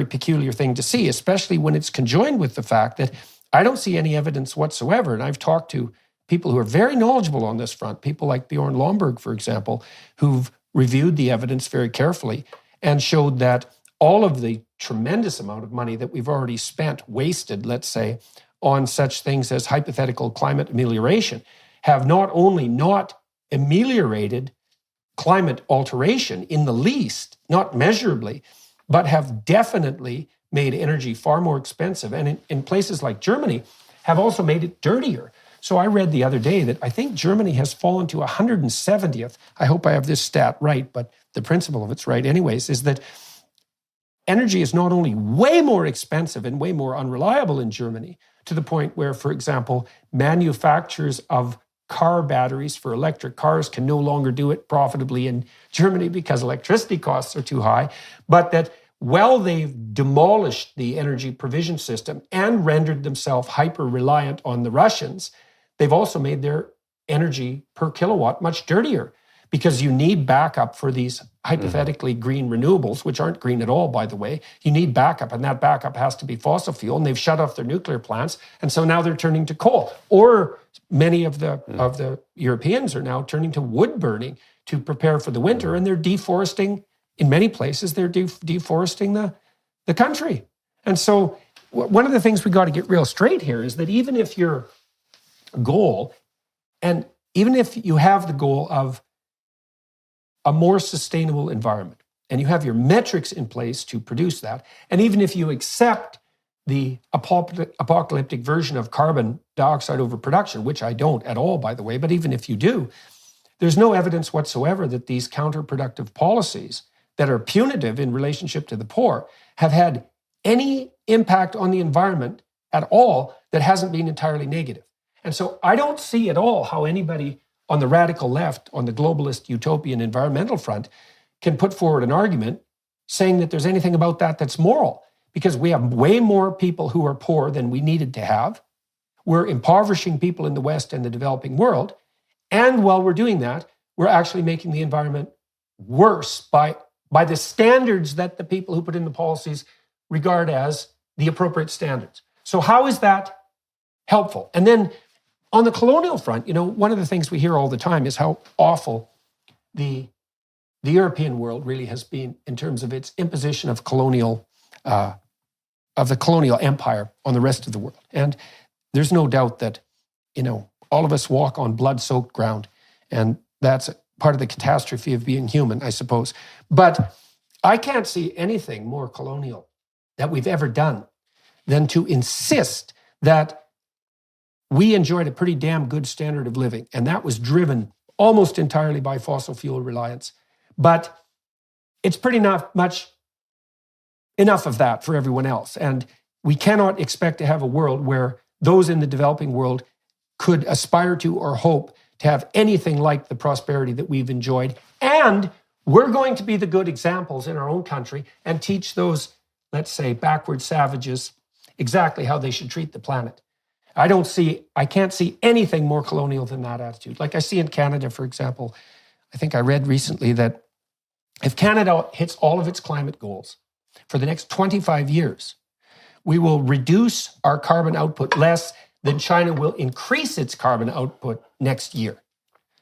peculiar thing to see, especially when it's conjoined with the fact that I don't see any evidence whatsoever. And I've talked to people who are very knowledgeable on this front, people like Bjorn Lomborg, for example, who've reviewed the evidence very carefully and showed that all of the tremendous amount of money that we've already wasted, let's say, on such things as hypothetical climate amelioration, have not only not ameliorated climate alteration in the least, not measurably, but have definitely made energy far more expensive, and in places like Germany have also made it dirtier. So I read the other day that I think Germany has fallen to 170th. I hope I have this stat right, but the principle of it's right anyways, is that energy is not only way more expensive and way more unreliable in Germany, to the point where, for example, manufacturers of car batteries for electric cars can no longer do it profitably in Germany because electricity costs are too high, but that while they've demolished the energy provision system and rendered themselves hyper-reliant on the Russians, they've also made their energy per kilowatt much dirtier, because you need backup for these hypothetically green renewables, which aren't green at all, by the way. You need backup, and that backup has to be fossil fuel, and they've shut off their nuclear plants, and so now they're turning to coal. Or many of the Europeans are now turning to wood burning to prepare for the winter, and they're deforesting. In many places, they're deforesting the country. And so one of the things we got to get real straight here is that even if your goal, and even if you have the goal of a more sustainable environment, and you have your metrics in place to produce that, and even if you accept the apocalyptic version of carbon dioxide overproduction, which I don't at all, by the way, but even if you do, there's no evidence whatsoever that these counterproductive policies that are punitive in relationship to the poor have had any impact on the environment at all that hasn't been entirely negative. And so I don't see at all how anybody on the radical left, on the globalist utopian environmental front, can put forward an argument saying that there's anything about that that's moral, because we have way more people who are poor than we needed to have. We're impoverishing people in the West and the developing world. And while we're doing that, we're actually making the environment worse by the standards that the people who put in the policies regard as the appropriate standards. So how is that helpful? And then on the colonial front, one of the things we hear all the time is how awful the European world really has been in terms of its imposition of the colonial empire on the rest of the world. And there's no doubt that, all of us walk on blood-soaked ground, and that's part of the catastrophe of being human, I suppose. But I can't see anything more colonial that we've ever done than to insist that we enjoyed a pretty damn good standard of living, and that was driven almost entirely by fossil fuel reliance. But it's pretty much enough of that for everyone else. And we cannot expect to have a world where those in the developing world could aspire to or hope to have anything like the prosperity that we've enjoyed. And we're going to be the good examples in our own country and teach those, let's say, backward savages exactly how they should treat the planet. I can't see anything more colonial than that attitude. Like I see in Canada, for example, I think I read recently that if Canada hits all of its climate goals for the next 25 years, we will reduce our carbon output less than China will increase its carbon output next year.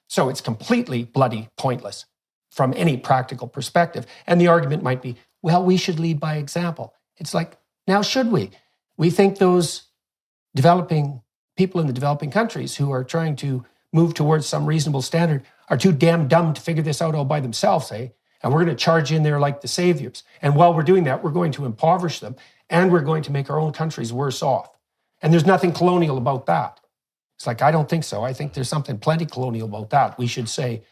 So it's completely bloody pointless from any practical perspective. And the argument might be, well, we should lead by example. It's like, now should we? We think those developing people in the developing countries who are trying to move towards some reasonable standard are too damn dumb to figure this out all by themselves, eh? And we're going to charge in there like the saviors. And while we're doing that, we're going to impoverish them, and we're going to make our own countries worse off. And there's nothing colonial about that. It's like, I don't think so. I think there's something plenty colonial about that. We should say,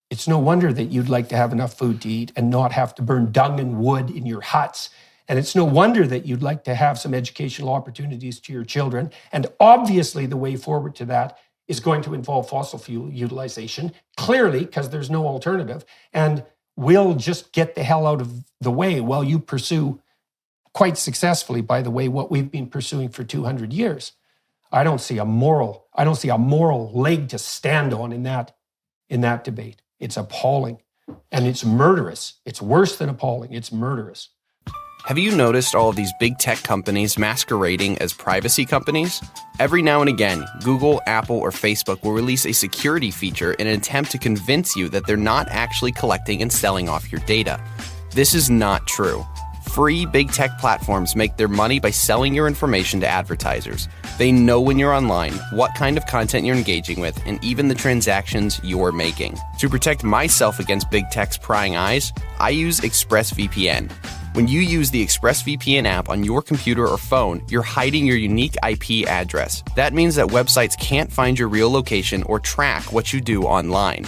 it's no wonder that you'd like to have enough food to eat and not have to burn dung and wood in your huts. And it's no wonder that you'd like to have some educational opportunities to your children. And obviously the way forward to that is going to involve fossil fuel utilization, clearly, because there's no alternative. And we'll just get the hell out of the way while you pursue, quite successfully, by the way, what we've been pursuing for 200 years. I don't see a moral leg to stand on in that debate. It's appalling, and it's murderous. It's worse than appalling. It's murderous. Have you noticed all of these big tech companies masquerading as privacy companies? Every now and again, Google, Apple, or Facebook will release a security feature in an attempt to convince you that they're not actually collecting and selling off your data. This is not true. Free big tech platforms make their money by selling your information to advertisers. They know when you're online, what kind of content you're engaging with, and even the transactions you're making. To protect myself against big tech's prying eyes, I use ExpressVPN. When you use the ExpressVPN app on your computer or phone, you're hiding your unique IP address. That means that websites can't find your real location or track what you do online.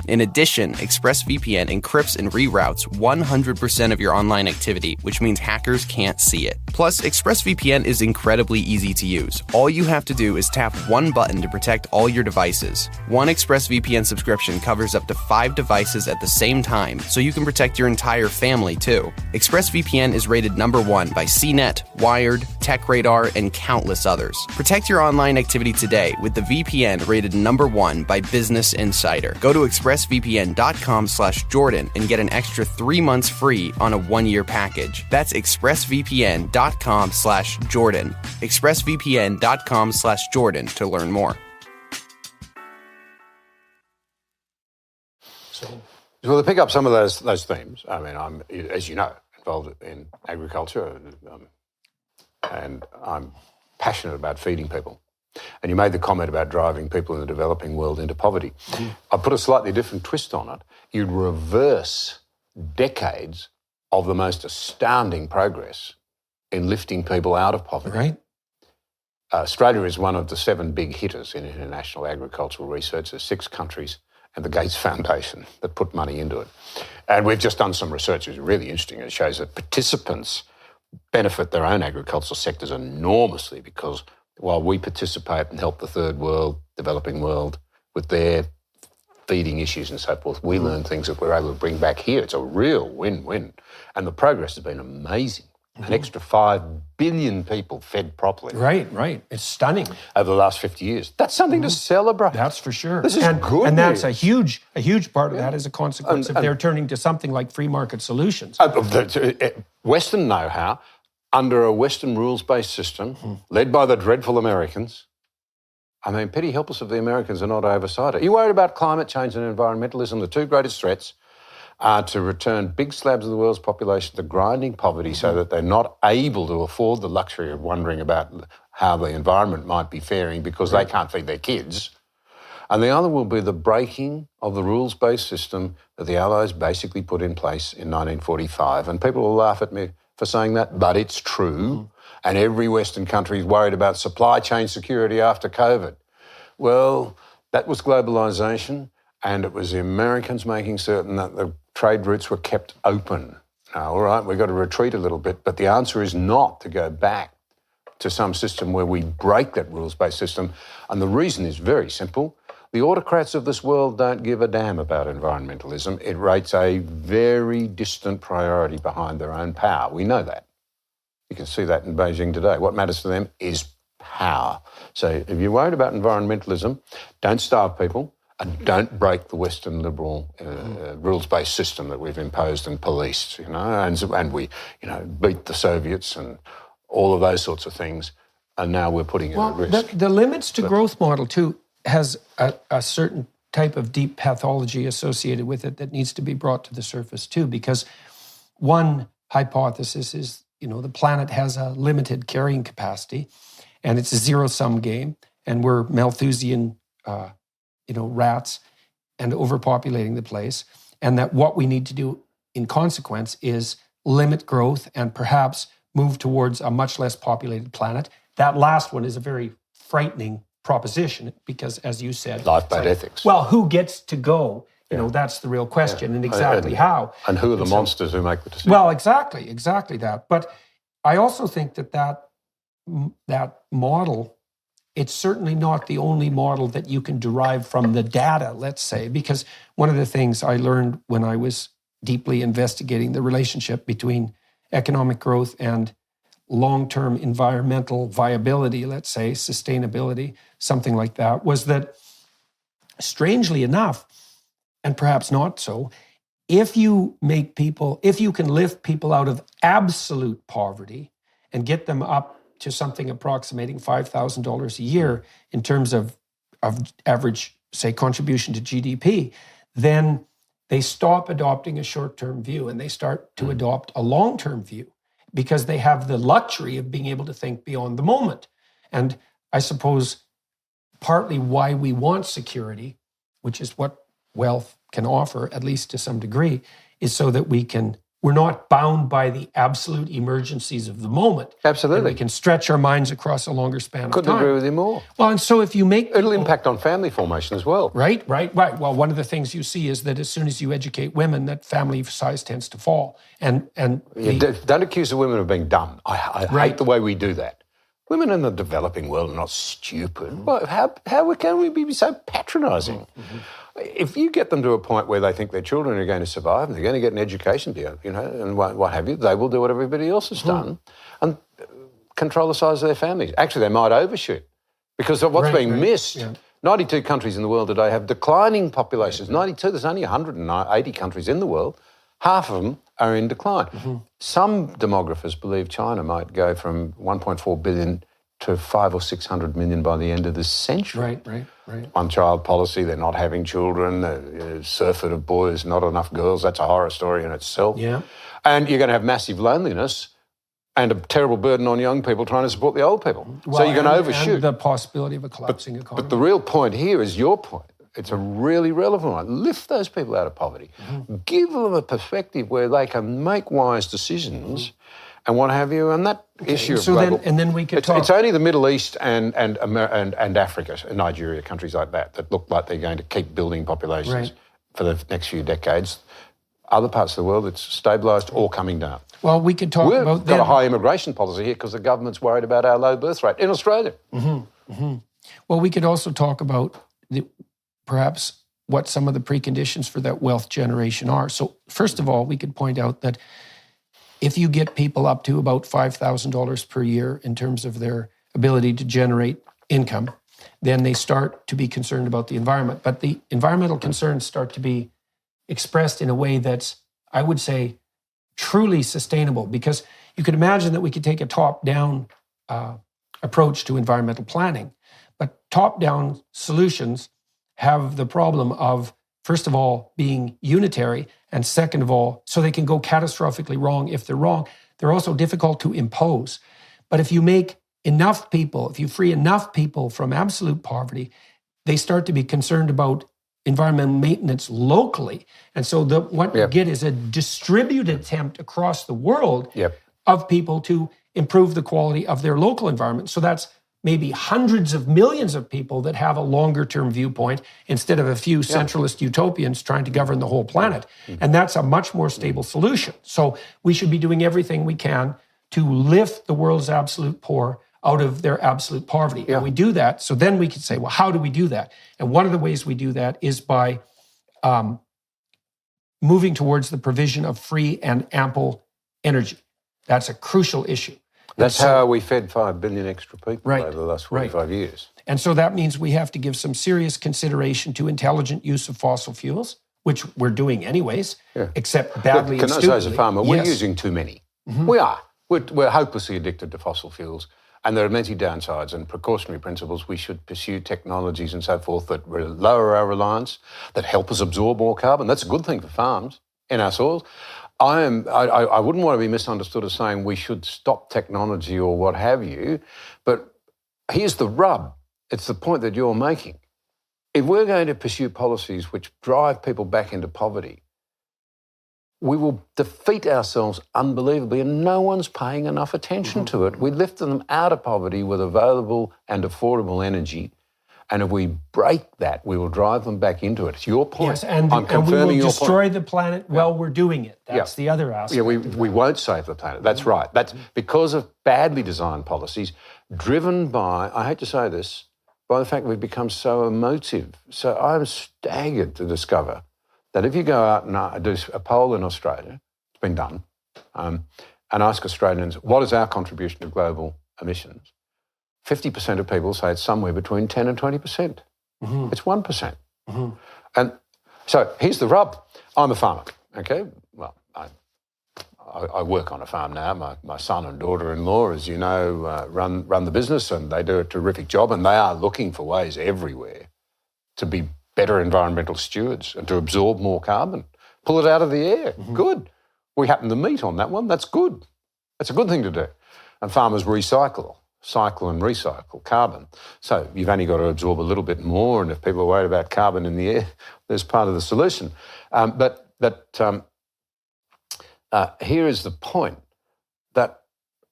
In addition, ExpressVPN encrypts and reroutes 100% of your online activity, which means hackers can't see it. Plus, ExpressVPN is incredibly easy to use. All you have to do is tap one button to protect all your devices. One ExpressVPN subscription covers up to 5 devices at the same time, so you can protect your entire family too. ExpressVPN is rated #1 by CNET, Wired, TechRadar, and countless others. Protect your online activity today with the VPN rated #1 by Business Insider. Go to expressvpn.com/Jordan and get an extra 3 months free on a 1-year package. That's expressvpn.com/Jordan. expressvpn.com/Jordan to learn more. Well, to pick up some of those themes, I mean, I'm, as you know, involved in agriculture, and I'm passionate about feeding people. And you made the comment about driving people in the developing world into poverty. I put a slightly different twist on it. You'd reverse decades of the most astounding progress in lifting people out of poverty. Right. Australia is one of the 7 big hitters in international agricultural research. There's 6 countries and the Gates Foundation that put money into it. And we've just done some research that's really interesting. It shows that participants benefit their own agricultural sectors enormously, because while we participate and help the third world, developing world, with their feeding issues and so forth, we learn things that we're able to bring back here. It's a real win-win. And the progress has been amazing. An extra 5 billion people fed properly. Right. It's stunning. Over the last 50 years. That's something to celebrate. That's for sure. This is good And that's news. a huge part of that is a consequence of their turning to something like free market solutions. Western know-how, under a Western rules-based system, led by the dreadful Americans. I mean, pity help us if the Americans are not oversight. Are you worried about climate change and environmentalism? The 2 greatest threats are to return big slabs of the world's population to grinding poverty so that they're not able to afford the luxury of wondering about how the environment might be faring because they can't feed their kids. And the other will be the breaking of the rules-based system that the Allies basically put in place in 1945. And people will laugh at me for saying that, but it's true. And every Western country is worried about supply chain security after COVID. Well, that was globalisation, and it was the Americans making certain that the trade routes were kept open. Now, all right, we've got to retreat a little bit, but the answer is not to go back to some system where we break that rules-based system. And the reason is very simple. The autocrats of this world don't give a damn about environmentalism. It rates a very distant priority behind their own power. We know that. You can see that in Beijing today. What matters to them is power. So if you're worried about environmentalism, don't starve people and don't break the Western liberal rules-based system that we've imposed and policed, and we, beat the Soviets and all of those sorts of things, and now we're putting it at risk. The limits to growth model, too, has a certain type of deep pathology associated with it that needs to be brought to the surface, too, because one hypothesis is, the planet has a limited carrying capacity, and it's a zero-sum game, and we're Malthusian rats and overpopulating the place, and that what we need to do in consequence is limit growth and perhaps move towards a much less populated planet. That last one is a very frightening proposition because, as you said... Life-based ethics. Well, who gets to go? That's the real question, and exactly how. And who are the monsters who make the decision? Well, exactly that. But I also think that model, it's certainly not the only model that you can derive from the data, let's say, because one of the things I learned when I was deeply investigating the relationship between economic growth and long-term environmental viability, let's say, sustainability, something like that, was that, strangely enough, and perhaps not so, if you can lift people out of absolute poverty and get them up to something approximating $5,000 a year in terms of average, say, contribution to GDP, then they stop adopting a short-term view and they start to adopt a long-term view because they have the luxury of being able to think beyond the moment. And I suppose partly why we want security, which is what wealth can offer, at least to some degree, is so that we can we're not bound by the absolute emergencies of the moment. Absolutely. And we can stretch our minds across a longer span of time. Couldn't agree with you more. Well, and so if you make... It'll impact on family formation as well. Right. Well, one of the things you see is that as soon as you educate women, that family size tends to fall. And don't accuse the women of being dumb. I hate the way we do that. Women in the developing world are not stupid. Well, how can we be so patronising? If you get them to a point where they think their children are going to survive and they're going to get an education, and what have you, they will do what everybody else has done and control the size of their families. Actually, they might overshoot because of what's being missed. Yeah. 92 countries in the world today have declining populations. 92, there's only 180 countries in the world. Half of them are in decline. Some demographers believe China might go from 1.4 billion to 500 or 600 million by the end of this century. Right. One-child policy, they're not having children, surfeit of boys, not enough girls. That's a horror story in itself. Yeah. And you're going to have massive loneliness and a terrible burden on young people trying to support the old people. So you're going to overshoot. And the possibility of a collapsing economy. But the real point here is your point. It's a really relevant one. Lift those people out of poverty. Give them a perspective where they can make wise decisions and what have you. And that issue of global... then we could talk... It's only the Middle East and Africa, Nigeria, countries like that look like they're going to keep building populations for the next few decades. Other parts of the world, it's stabilised or coming down. Well, we could talk about... We've got a high immigration policy here because the government's worried about our low birth rate in Australia. Well, we could also talk about perhaps what some of the preconditions for that wealth generation are. So first of all, we could point out that if you get people up to about $5,000 per year in terms of their ability to generate income, then they start to be concerned about the environment. But the environmental concerns start to be expressed in a way that's, I would say, truly sustainable, because you could imagine that we could take a top-down approach to environmental planning, but top-down solutions have the problem of, first of all, being unitary, and second of all, so they can go catastrophically wrong if they're wrong. They're also difficult to impose. But if you make enough people, if you free enough people from absolute poverty, they start to be concerned about environmental maintenance locally. And so what you get is a distributed attempt across the world of people to improve the quality of their local environment. So that's maybe hundreds of millions of people that have a longer-term viewpoint instead of a few centralist utopians trying to govern the whole planet. And that's a much more stable solution. So we should be doing everything we can to lift the world's absolute poor out of their absolute poverty. And we do that. So then we could say, well, how do we do that? And one of the ways we do that is by moving towards the provision of free and ample energy. That's a crucial issue. That's how we fed 5 billion extra people over the last 45 years. And so that means we have to give some serious consideration to intelligent use of fossil fuels, which we're doing anyways, except badly and stupidly. Can I say as a farmer, we're using too many. We are. We're hopelessly addicted to fossil fuels. And there are many downsides and precautionary principles. We should pursue technologies and so forth that lower our reliance, that help us absorb more carbon. That's a good thing for farms in our soils. I wouldn't want to be misunderstood as saying we should stop technology or what have you, but here's the rub. It's the point that you're making. If we're going to pursue policies which drive people back into poverty, we will defeat ourselves unbelievably, and no one's paying enough attention to it. We lift them out of poverty with available and affordable energy, and if we break that, we will drive them back into it. It's your point. Yes, and we will destroy the planet while we're doing it. That's the other aspect. Yeah, we won't save the planet. That's right. That's because of badly designed policies driven by, I hate to say this, by the fact we've become so emotive. So I'm staggered to discover that if you go out and do a poll in Australia, it's been done, and ask Australians, what is our contribution to global emissions? 50% of people say it's somewhere between 10 and 20%. It's 1%. And so here's the rub. I'm a farmer, okay? Well, I work on a farm now. My son and daughter-in-law, as you know, run the business, and they do a terrific job, and they are looking for ways everywhere to be better environmental stewards and to absorb more carbon, pull it out of the air. Good. We happen to meet on that one. That's good. That's a good thing to do. And farmers cycle and recycle carbon. So you've only got to absorb a little bit more, and if people are worried about carbon in the air, there's part of the solution. But here is the point, that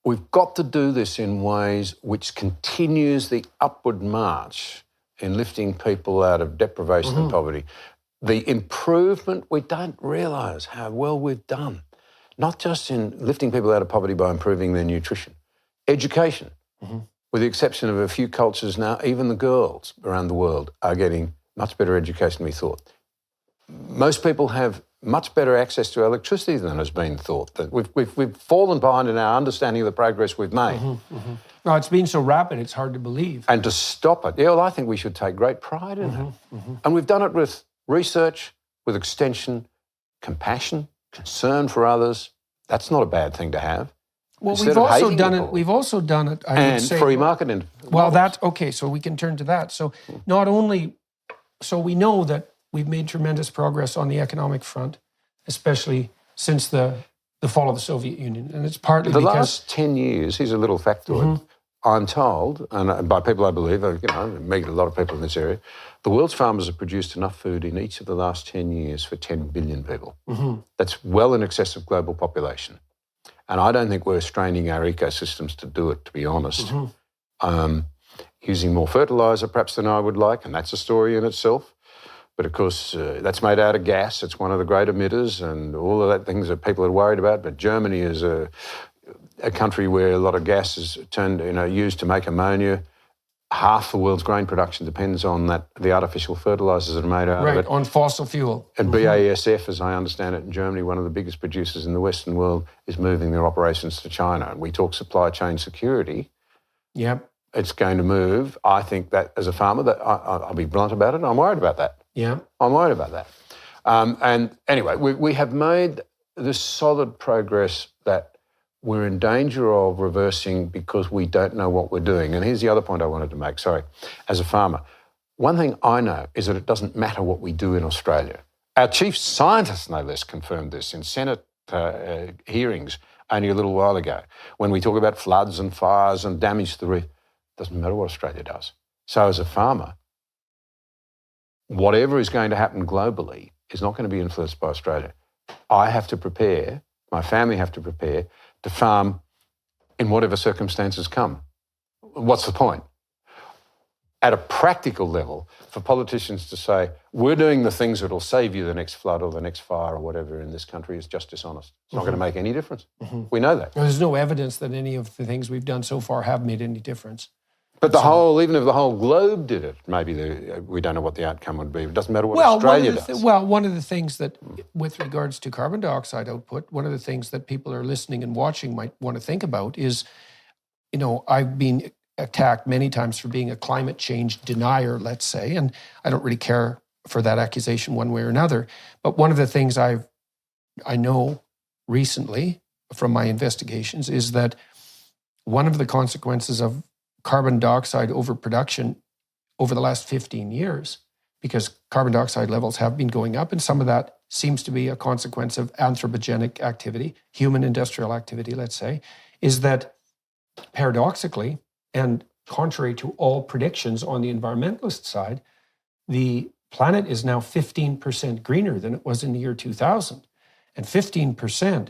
we've got to do this in ways which continues the upward march in lifting people out of deprivation and poverty. The improvement, we don't realise how well we've done, not just in lifting people out of poverty by improving their nutrition. Education, with the exception of a few cultures now, even the girls around the world are getting much better education than we thought. Most people have much better access to electricity than has been thought. That we've fallen behind in our understanding of the progress we've made. No, it's been so rapid, it's hard to believe. And to stop it, yeah, well, I think we should take great pride in it. And we've done it with research, with extension, compassion, concern for others. That's not a bad thing to have. Well, we've also done it. We've also done it. I would say, free market. Well, that's okay. So we can turn to that. So not only, so we know that we've made tremendous progress on the economic front, especially since the fall of the Soviet Union, and it's partly the because last 10 years. Here's a little factoid. I'm told, and by people I believe, I meet a lot of people in this area, the world's farmers have produced enough food in each of the last 10 years for 10 billion people. That's well in excess of global population. And I don't think we're straining our ecosystems to do it, to be honest. Using more fertiliser perhaps than I would like, and that's a story in itself. But of course, that's made out of gas. It's one of the great emitters and all of that things that people are worried about. But Germany is a country where a lot of gas is used to make ammonia. Half the world's grain production depends on the artificial fertilisers that are made out of it. On fossil fuel. And BASF, as I understand it, in Germany, one of the biggest producers in the Western world, is moving their operations to China. And we talk supply chain security. Yep. It's going to move. I think that as a farmer, that I'll be blunt about it, I'm worried about that. Yeah. I'm worried about that. And anyway, we have made this solid progress that we're in danger of reversing because we don't know what we're doing. And here's the other point I wanted to make, as a farmer. One thing I know is that it doesn't matter what we do in Australia. Our chief scientist, no less, confirmed this in Senate hearings only a little while ago, when we talk about floods and fires and damage to the reef. It doesn't matter what Australia does. So as a farmer, whatever is going to happen globally is not going to be influenced by Australia. I have to prepare, my family have to prepare to farm in whatever circumstances come. What's the point? At a practical level, for politicians to say, we're doing the things that will save you the next flood or the next fire or whatever in this country is just dishonest. It's not going to make any difference. We know that. There's no evidence that any of the things we've done so far have made any difference. But even if the whole globe did it, maybe we don't know what the outcome would be. It doesn't matter what Australia does. One of the things that, with regards to carbon dioxide output, one of the things that people are listening and watching might want to think about is, I've been attacked many times for being a climate change denier, let's say, and I don't really care for that accusation one way or another. But one of the things I know recently from my investigations is that one of the consequences of carbon dioxide overproduction over the last 15 years, because carbon dioxide levels have been going up, and some of that seems to be a consequence of anthropogenic activity, human industrial activity, let's say, is that paradoxically, and contrary to all predictions on the environmentalist side, the planet is now 15% greener than it was in the year 2000. And 15%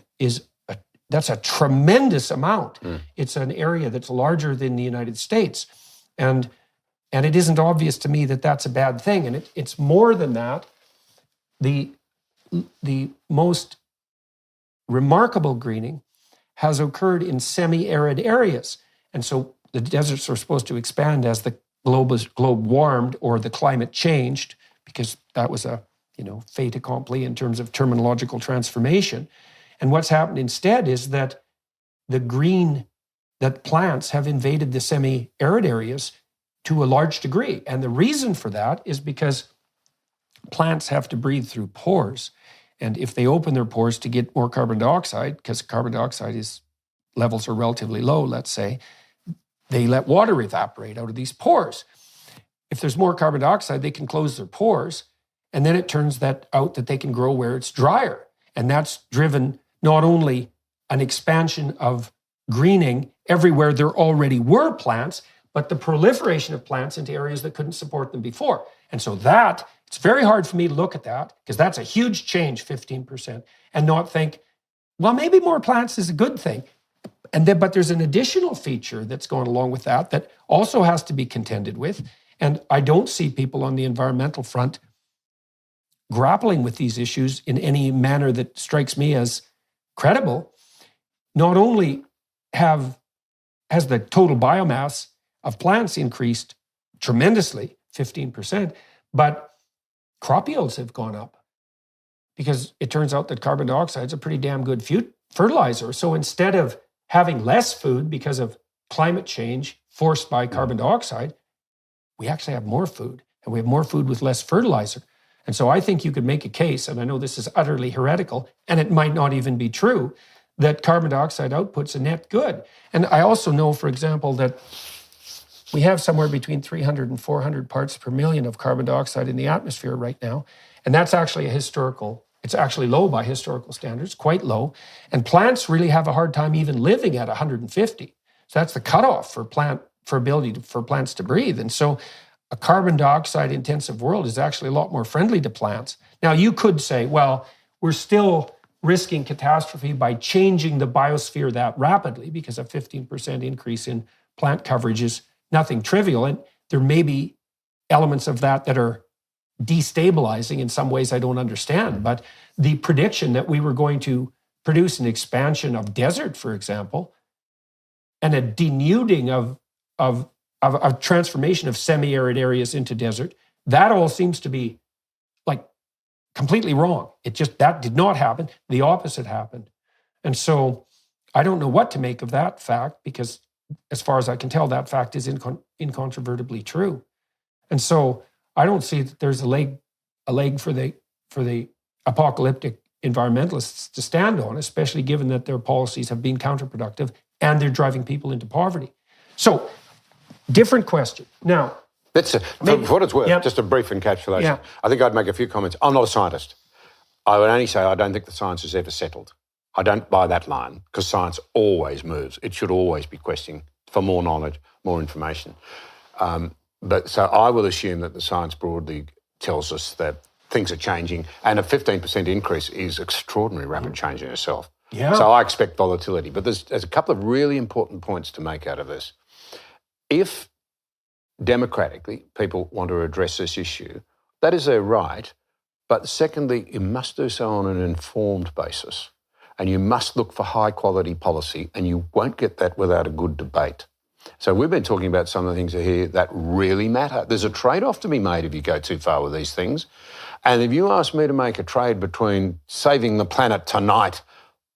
that's a tremendous amount. It's an area that's larger than the United States. And it isn't obvious to me that that's a bad thing. And it's more than that. The most remarkable greening has occurred in semi-arid areas. And so the deserts are supposed to expand as the globe warmed or the climate changed, because that was a fait accompli in terms of terminological transformation. And what's happened instead is that plants have invaded the semi-arid areas to a large degree. And the reason for that is because plants have to breathe through pores. And if they open their pores to get more carbon dioxide, because carbon dioxide levels are relatively low, let's say, they let water evaporate out of these pores. If there's more carbon dioxide, they can close their pores. And then it turns out that they can grow where it's drier. And that's driven not only an expansion of greening everywhere there already were plants, but the proliferation of plants into areas that couldn't support them before. And so it's very hard for me to look at that, because that's a huge change, 15%, and not think well, maybe more plants is a good thing. But there's an additional feature that's going along with that also has to be contended with. And I don't see people on the environmental front grappling with these issues in any manner that strikes me as credible. Not only has the total biomass of plants increased tremendously, 15%, but crop yields have gone up because it turns out that carbon dioxide is a pretty damn good fertilizer. So instead of having less food because of climate change forced by carbon dioxide, we actually have more food, and we have more food with less fertilizer. And so I think you could make a case, and I know this is utterly heretical, and it might not even be true, that carbon dioxide output's a net good. And I also know, for example, that we have somewhere between 300 and 400 parts per million of carbon dioxide in the atmosphere right now. And that's actually it's actually low by historical standards, quite low. And plants really have a hard time even living at 150. So that's the cutoff for plants to breathe. And so a carbon dioxide intensive world is actually a lot more friendly to plants. Now you could say, well, we're still risking catastrophe by changing the biosphere that rapidly, because a 15% increase in plant coverage is nothing trivial. And there may be elements of that are destabilizing in some ways I don't understand. But the prediction that we were going to produce an expansion of desert, for example, and a denuding of transformation of semi-arid areas into desert, that all seems to be like completely wrong. That did not happen. The opposite happened. And so I don't know what to make of that fact, because as far as I can tell, that fact is incontrovertibly true. And so I don't see that there's a leg for the apocalyptic environmentalists to stand on, especially given that their policies have been counterproductive and they're driving people into poverty. So, different question. Now, for what it's worth, just a brief encapsulation. Yeah. I think I'd make a few comments. I'm not a scientist. I would only say I don't think the science is ever settled. I don't buy that line, because science always moves. It should always be questioning for more knowledge, more information. But so I will assume that the science broadly tells us that things are changing, and a 15% increase is extraordinary rapid change in itself. Yeah. So I expect volatility. But there's a couple of really important points to make out of this. If democratically people want to address this issue, that is their right. But secondly, you must do so on an informed basis. And you must look for high-quality policy, and you won't get that without a good debate. So we've been talking about some of the things here that really matter. There's a trade-off to be made if you go too far with these things. And if you ask me to make a trade between saving the planet tonight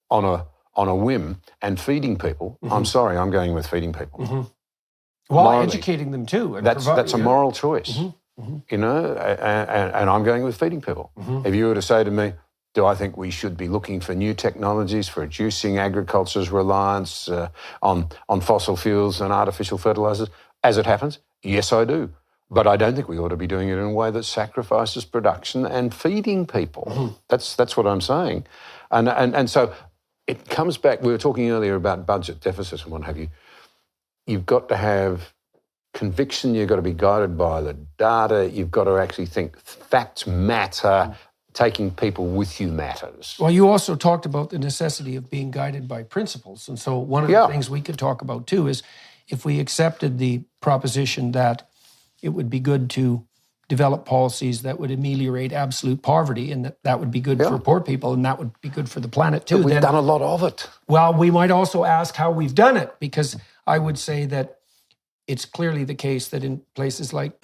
on a whim and feeding people, I'm sorry, I'm going with feeding people. Mm-hmm. Well, morally, educating them too. That's a moral choice, you know, and I'm going with feeding people. If you were to say to me, do I think we should be looking for new technologies for reducing agriculture's reliance on fossil fuels and artificial fertilisers? As it happens, yes, I do. But I don't think we ought to be doing it in a way that sacrifices production and feeding people. That's what I'm saying. And so it comes back, we were talking earlier about budget deficits and what have you. You've got to have conviction, you've got to be guided by the data, you've got to actually think facts matter, taking people with you matters. Well, you also talked about the necessity of being guided by principles. And so one of the things we could talk about too is if we accepted the proposition that it would be good to develop policies that would ameliorate absolute poverty, and that would be good for poor people, and that would be good for the planet too. But we've done a lot of it. Well, we might also ask how we've done it, because I would say that it's clearly the case that in places like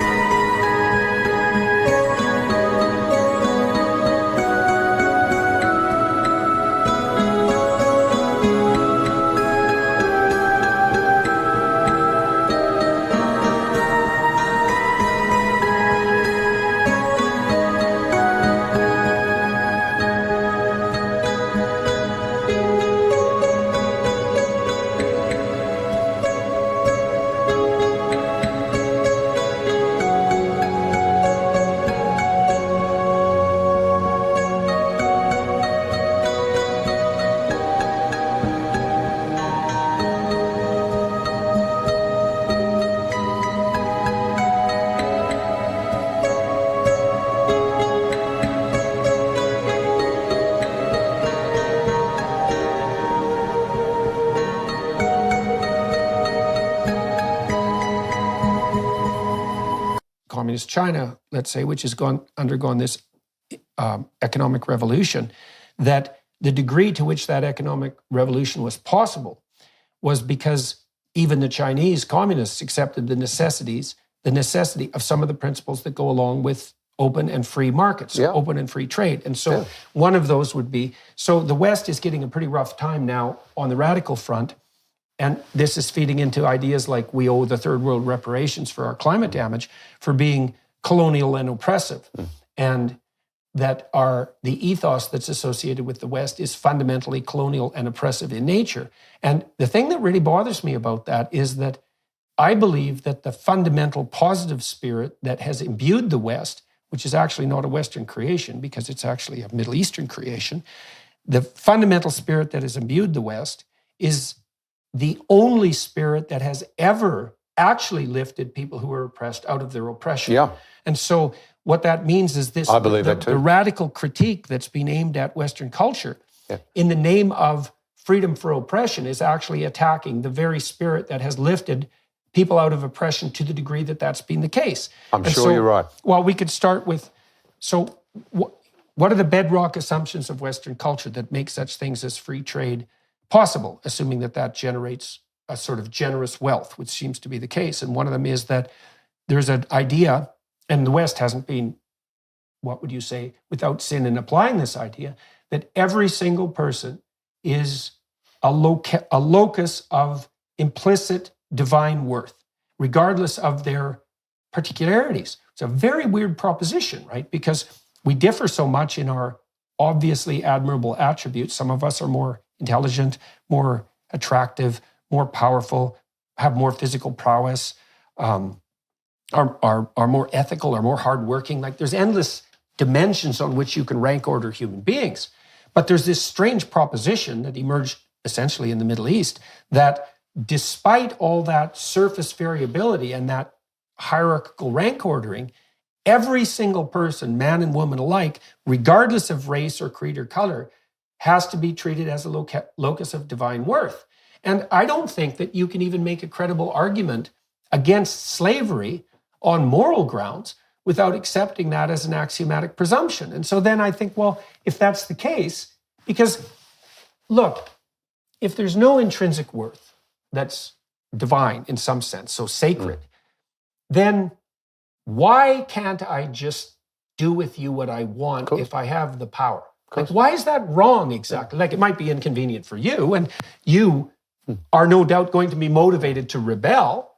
communist China, let's say, which has undergone this economic revolution, that the degree to which that economic revolution was possible was because even the Chinese communists accepted the necessity of some of the principles that go along with open and free markets, open and free trade. And so one of those would be, so the West is getting a pretty rough time now on the radical front. And this is feeding into ideas like we owe the third world reparations for our climate damage for being colonial and oppressive. And that the ethos that's associated with the West is fundamentally colonial and oppressive in nature. And the thing that really bothers me about that is that I believe that the fundamental positive spirit that has imbued the West, which is actually not a Western creation because it's actually a Middle Eastern creation, the fundamental spirit that has imbued the West is the only spirit that has ever actually lifted people who are oppressed out of their oppression. Yeah. And so what that means is this, I believe that too. The radical critique that's been aimed at Western culture in the name of freedom for oppression is actually attacking the very spirit that has lifted people out of oppression to the degree that that's been the case. I'm sure you're right. Well, we could start with, so what are the bedrock assumptions of Western culture that make such things as free trade possible, assuming that that generates a sort of generous wealth, which seems to be the case. And one of them is that there's an idea, and the West hasn't been, what would you say, without sin in applying this idea, that every single person is a locus of implicit divine worth, regardless of their particularities. It's a very weird proposition, right? Because we differ so much in our obviously admirable attributes. Some of us are more intelligent, more attractive, more powerful, have more physical prowess, are more ethical, are more hardworking. Like there's endless dimensions on which you can rank order human beings. But there's this strange proposition that emerged essentially in the Middle East that despite all that surface variability and that hierarchical rank ordering, every single person, man and woman alike, regardless of race or creed or color, has to be treated as a locus of divine worth. And I don't think that you can even make a credible argument against slavery on moral grounds without accepting that as an axiomatic presumption. And so then I think, well, if that's the case, because look, if there's no intrinsic worth that's divine in some sense, so sacred, then why can't I just do with you what I want if I have the power? Like, why is that wrong exactly? Like, it might be inconvenient for you, and you are no doubt going to be motivated to rebel,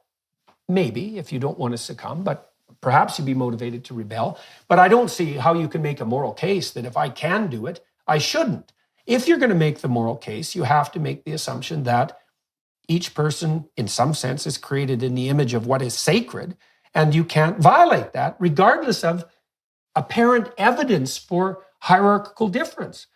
maybe, if you don't want to succumb, but perhaps you'd be motivated to rebel. But I don't see how you can make a moral case that if I can do it, I shouldn't. If you're going to make the moral case, you have to make the assumption that each person, in some sense, is created in the image of what is sacred, and you can't violate that, regardless of apparent evidence for hierarchical difference.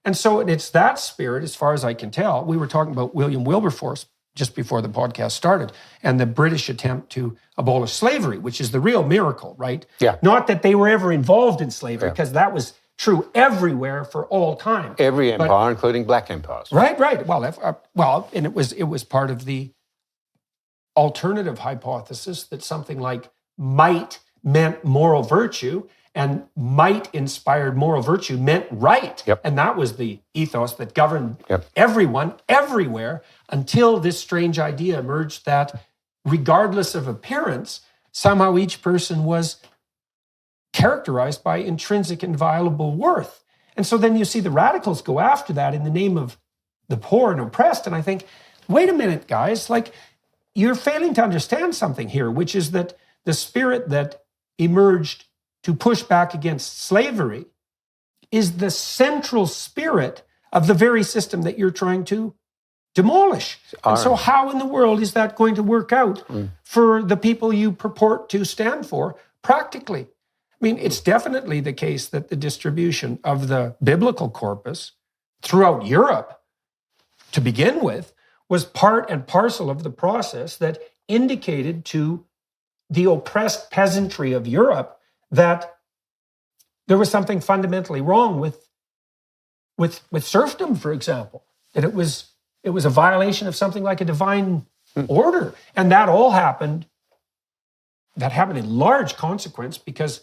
And so it's that spirit, as far as I can tell. We were talking about William Wilberforce just before the podcast started, and the British attempt to abolish slavery, which is the real miracle, right? Yeah. Not that they were ever involved in slavery, because that was true everywhere for all time. Every empire, including black empires. Right. Well, and it was part of the alternative hypothesis that something like might meant moral virtue, and might inspired moral virtue meant right. And that was the ethos that governed everyone, everywhere, until this strange idea emerged that regardless of appearance, somehow each person was characterized by intrinsic inviolable worth. And so then you see the radicals go after that in the name of the poor and oppressed. And I think, wait a minute, guys, like you're failing to understand something here, which is that the spirit that emerged to push back against slavery is the central spirit of the very system that you're trying to demolish. And so how in the world is that going to work out for the people you purport to stand for practically? I mean, it's definitely the case that the distribution of the biblical corpus throughout Europe, to begin with, was part and parcel of the process that indicated to the oppressed peasantry of Europe that there was something fundamentally wrong with serfdom, for example, that it was a violation of something like a divine order. And that all happened that happened in large consequence because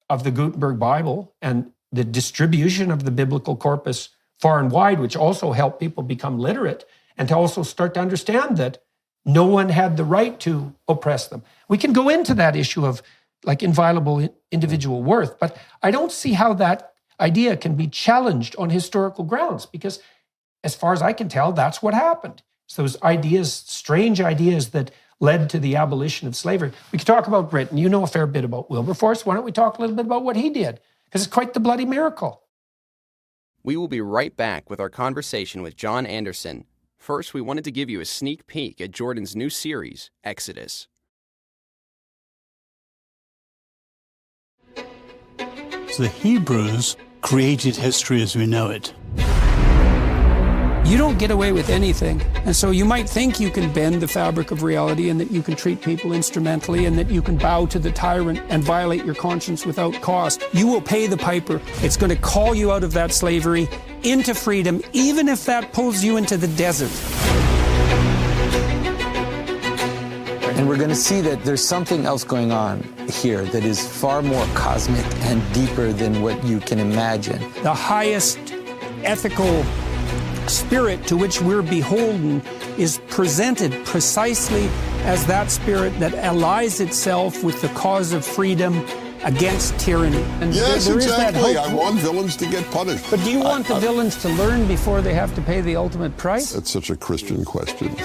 of the Gutenberg Bible and the distribution of the biblical corpus far and wide, which also helped people become literate and to also start to understand that no one had the right to oppress them. We can go into that issue of like inviolable individual worth, but I don't see how that idea can be challenged on historical grounds, because as far as I can tell, that's what happened. So those ideas, strange ideas that led to the abolition of slavery. We could talk about Britain. You know a fair bit about Wilberforce. Why don't we talk a little bit about what he did? Because it's quite the bloody miracle. We will be right back with our conversation with John Anderson. First, we wanted to give you a sneak peek at Jordan's new series, Exodus. The Hebrews created history as we know it. You don't get away with anything. And so you might think you can bend the fabric of reality and that you can treat people instrumentally and that you can bow to the tyrant and violate your conscience without cost. You will pay the piper. It's going to call you out of that slavery into freedom, even if that pulls you into the desert. And we're going to see that there's something else going on here that is far more cosmic and deeper than what you can imagine. The highest ethical spirit to which we're beholden is presented precisely as that spirit that allies itself with the cause of freedom against tyranny. And yes, there exactly. Is that I want villains to get punished. But do you want the villains to learn before they have to pay the ultimate price? That's such a Christian question.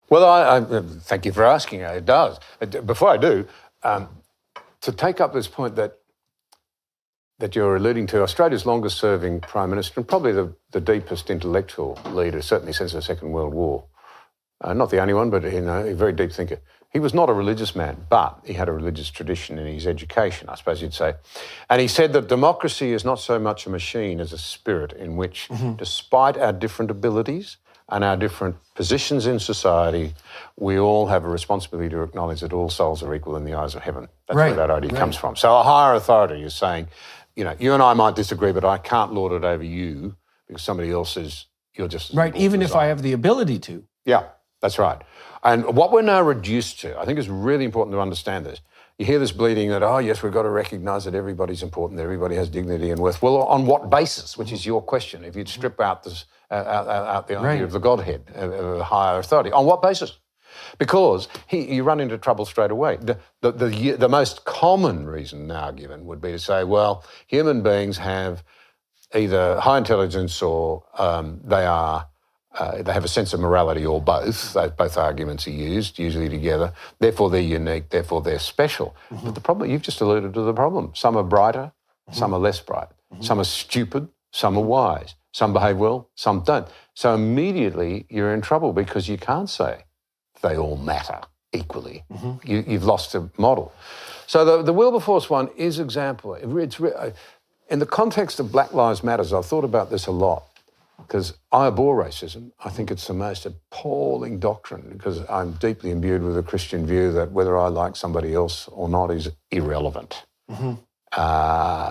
Well, I thank you for asking. It does. Before I do, to take up this point that you're alluding to, Australia's longest-serving Prime Minister and probably the deepest intellectual leader, certainly since the Second World War. Not the only one, but a very deep thinker. He was not a religious man, but he had a religious tradition in his education, I suppose you'd say. And he said that democracy is not so much a machine as a spirit in which, despite our different abilities and our different positions in society, we all have a responsibility to acknowledge that all souls are equal in the eyes of heaven. That's where that idea comes from. So a higher authority is saying, you and I might disagree, but I can't lord it over you because somebody else says you're just as right, even if I have the ability to. Yeah, that's right. And what we're now reduced to, I think it's really important to understand this. You hear this bleeding that, oh, yes, we've got to recognise that everybody's important, that everybody has dignity and worth. Well, on what basis, which is your question, if you'd strip out this, out the idea of the Godhead, of a higher authority. On what basis? Because you run into trouble straight away. The most common reason now given would be to say, well, human beings have either high intelligence or they have a sense of morality, or both. Both arguments are used, usually together. Therefore, they're unique. Therefore, they're special. But the problem, you've just alluded to the problem. Some are brighter, some are less bright. Some are stupid, some are wise. Some behave well, some don't. So immediately you're in trouble because you can't say they all matter equally. You've lost the model. So the Wilberforce one is example. In the context of Black Lives Matter, I've thought about this a lot because I abhor racism. I think it's the most appalling doctrine because I'm deeply imbued with a Christian view that whether I like somebody else or not is irrelevant.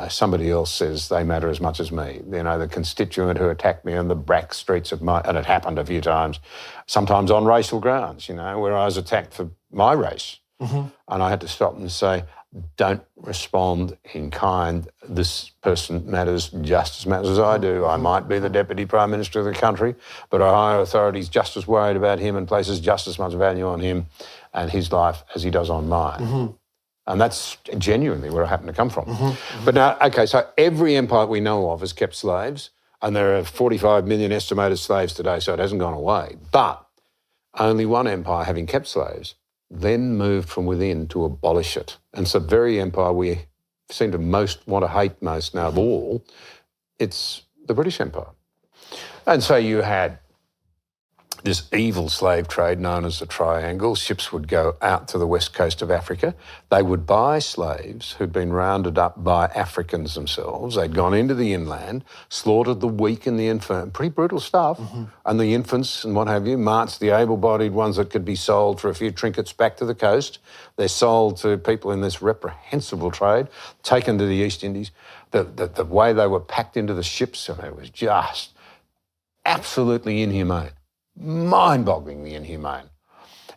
Somebody else says they matter as much as me. The constituent who attacked me on the back streets of and it happened a few times, sometimes on racial grounds, where I was attacked for my race. And I had to stop and say, don't respond in kind. This person matters just as much as I do. I might be the Deputy Prime Minister of the country, but our higher authority's just as worried about him and places just as much value on him and his life as he does on mine. And that's genuinely where I happen to come from. But now, okay, so every empire we know of has kept slaves, and there are 45 million estimated slaves today, so it hasn't gone away. But only one empire, having kept slaves, then moved from within to abolish it. And it's the very empire we seem to want to hate most now of all. It's the British Empire. And so you had this evil slave trade known as the Triangle. Ships would go out to the west coast of Africa. They would buy slaves who'd been rounded up by Africans themselves. They'd gone into the inland, slaughtered the weak and the infirm, pretty brutal stuff, and the infants and what have you, marched the able-bodied ones that could be sold for a few trinkets back to the coast. They're sold to people in this reprehensible trade, taken to the East Indies. The way they were packed into the ships, and it was just absolutely inhumane. Mind-bogglingly inhumane.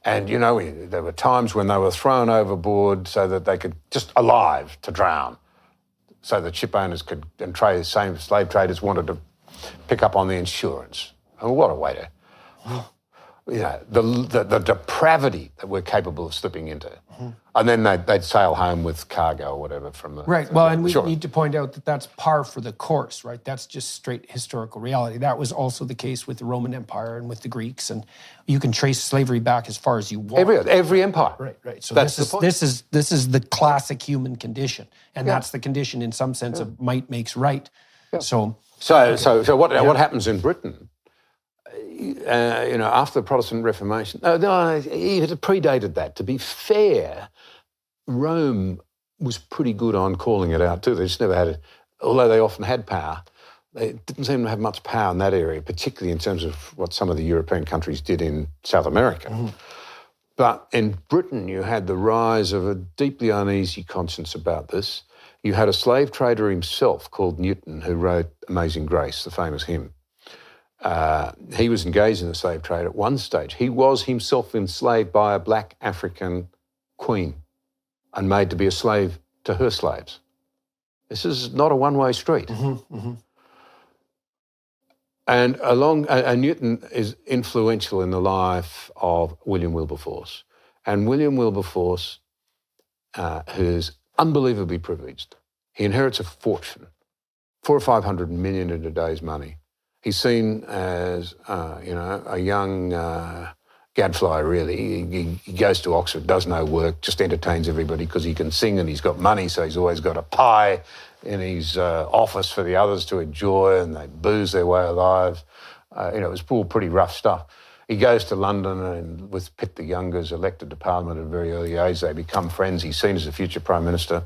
And, you know, there were times when they were thrown overboard so that they could, just alive, to drown, so that ship owners could, and same slave traders wanted to pick up on the insurance. And what a way to, you know, the depravity that we're capable of slipping into. And then they'd sail home with cargo or whatever from the... Right, well, and we need to point out that that's par for the course, right? That's just straight historical reality. That was also the case with the Roman Empire and with the Greeks, and you can trace slavery back as far as you want. Every empire. Right. So that's this is the classic human condition, and that's the condition in some sense of might makes right. Yeah. So what happens in Britain? You know, after the Protestant Reformation, it predated that. To be fair, Rome was pretty good on calling it out too. They just never had it, although they often had power. They didn't seem to have much power in that area, particularly in terms of what some of the European countries did in South America. But in Britain, you had the rise of a deeply uneasy conscience about this. You had a slave trader himself called Newton who wrote Amazing Grace, the famous hymn. He was engaged in the slave trade at one stage. He was himself enslaved by a black African queen and made to be a slave to her slaves. This is not a one-way street. And Newton is influential in the life of William Wilberforce. And William Wilberforce, who's unbelievably privileged, he inherits a fortune, 400 or 500 million in today's money. He's seen as, a young gadfly, really. He goes to Oxford, does no work, just entertains everybody because he can sing and he's got money, so he's always got a pie in his office for the others to enjoy, and they booze their way alive. It was all pretty rough stuff. He goes to London and with Pitt the Younger is elected to Parliament at a very early age. They become friends. He's seen as a future Prime Minister.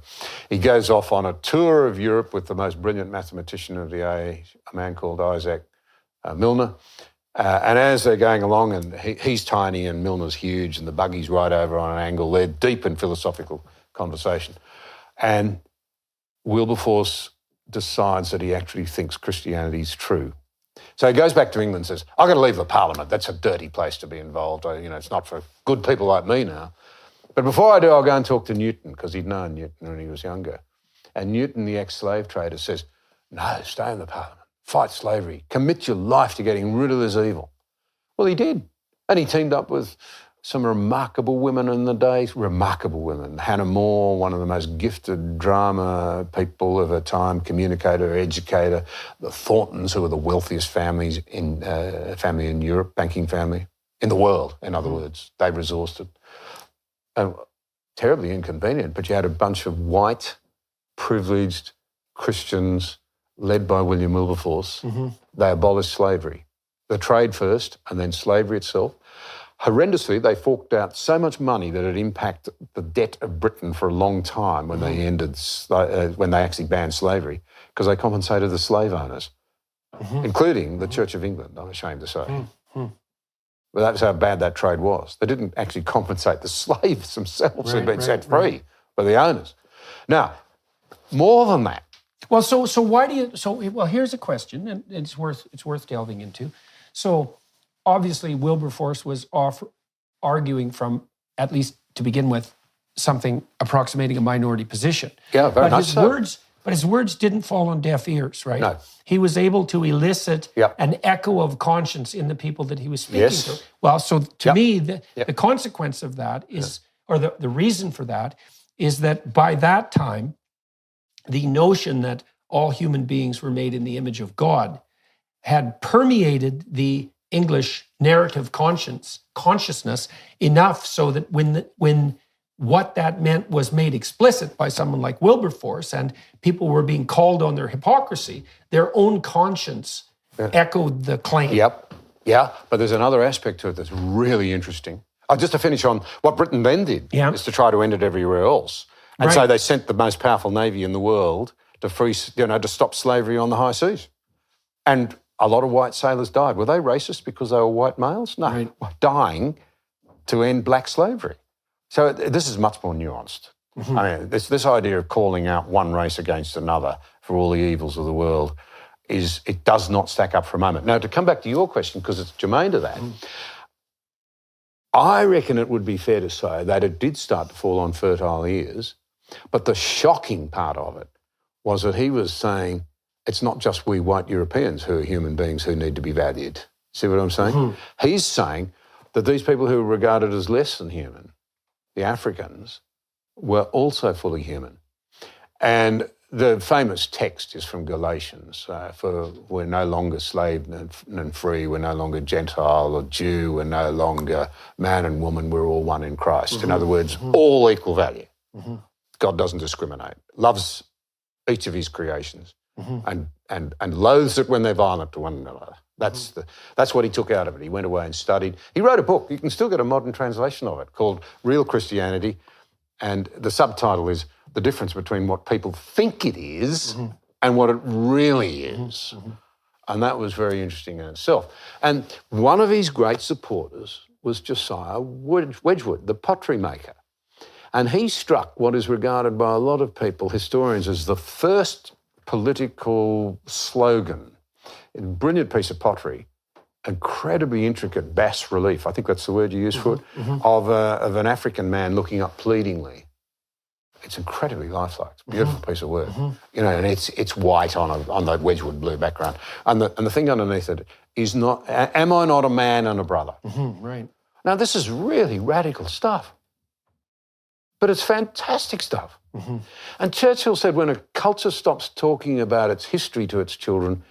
He goes off on a tour of Europe with the most brilliant mathematician of the age, a man called Isaac Milner. And as they're going along, and he's tiny and Milner's huge and the buggy's right over on an angle, they're deep in philosophical conversation. And Wilberforce decides that he actually thinks Christianity's true. So he goes back to England and says, I've got to leave the Parliament. That's a dirty place to be involved. It's not for good people like me now. But before I do, I'll go and talk to Newton, because he'd known Newton when he was younger. And Newton, the ex-slave trader, says, no, stay in the Parliament. Fight slavery. Commit your life to getting rid of this evil. Well, he did. And he teamed up with some remarkable women in the day, remarkable women. Hannah More, one of the most gifted drama people of her time, communicator, educator. The Thorntons, who were the wealthiest family in Europe, banking family, in the world, in other words. They resourced it. Terribly inconvenient, but you had a bunch of white, privileged Christians led by William Wilberforce. They abolished slavery. The trade first, and then slavery itself. Horrendously, they forked out so much money that it impacted the debt of Britain for a long time when they when they actually banned slavery, because they compensated the slave owners, including the Church of England, I'm ashamed to say. But that's how bad that trade was. They didn't actually compensate the slaves themselves who'd been set free by the owners. Now, more than that. Well, so why do you? Well, here's a question, and it's worth delving into. So, obviously, Wilberforce was arguing from, at least to begin with, something approximating a minority position. Yeah, very much so. But his words didn't fall on deaf ears, right? No. He was able to elicit an echo of conscience in the people that he was speaking to. Well, so to me, the consequence of that is, or the reason for that, is that by that time, the notion that all human beings were made in the image of God had permeated the English narrative consciousness enough so that when what that meant was made explicit by someone like Wilberforce and people were being called on their hypocrisy, their own conscience echoed the claim. Yeah, but there's another aspect to it that's really interesting. Just to finish on what Britain then did is to try to end it everywhere else. And so they sent the most powerful navy in the world to to stop slavery on the high seas. And a lot of white sailors died. Were they racist because they were white males? No, dying to end black slavery. So this is much more nuanced. Mm-hmm. I mean, this idea of calling out one race against another for all the evils of the world it does not stack up for a moment. Now, to come back to your question, because it's germane to that, I reckon it would be fair to say that it did start to fall on fertile ears, but the shocking part of it was that he was saying it's not just we white Europeans who are human beings who need to be valued. See what I'm saying? Mm-hmm. He's saying that these people who were regarded as less than human, the Africans, were also fully human. And the famous text is from Galatians, for we're no longer slave and free, we're no longer Gentile or Jew, we're no longer man and woman, we're all one in Christ. Mm-hmm. In other words, all equal value. Mm-hmm. God doesn't discriminate, loves each of his creations and loathes it when they're violent to one another. That's what he took out of it. He went away and studied. He wrote a book, you can still get a modern translation of it, called Real Christianity, and the subtitle is The Difference Between What People Think It Is and What It Really Is. Mm-hmm. And that was very interesting in itself. And one of his great supporters was Josiah Wedgwood, the pottery maker. And he struck what is regarded by a lot of people, historians, as the first political slogan. A brilliant piece of pottery, incredibly intricate bas relief, I think that's the word you use for it, of an African man looking up pleadingly. It's incredibly lifelike. It's a beautiful piece of work. You know, and it's white on the Wedgwood blue background. And the thing underneath it is not, am I not a man and a brother? Right. Now, this is really radical stuff. But it's fantastic stuff. And Churchill said when a culture stops talking about its history to its children,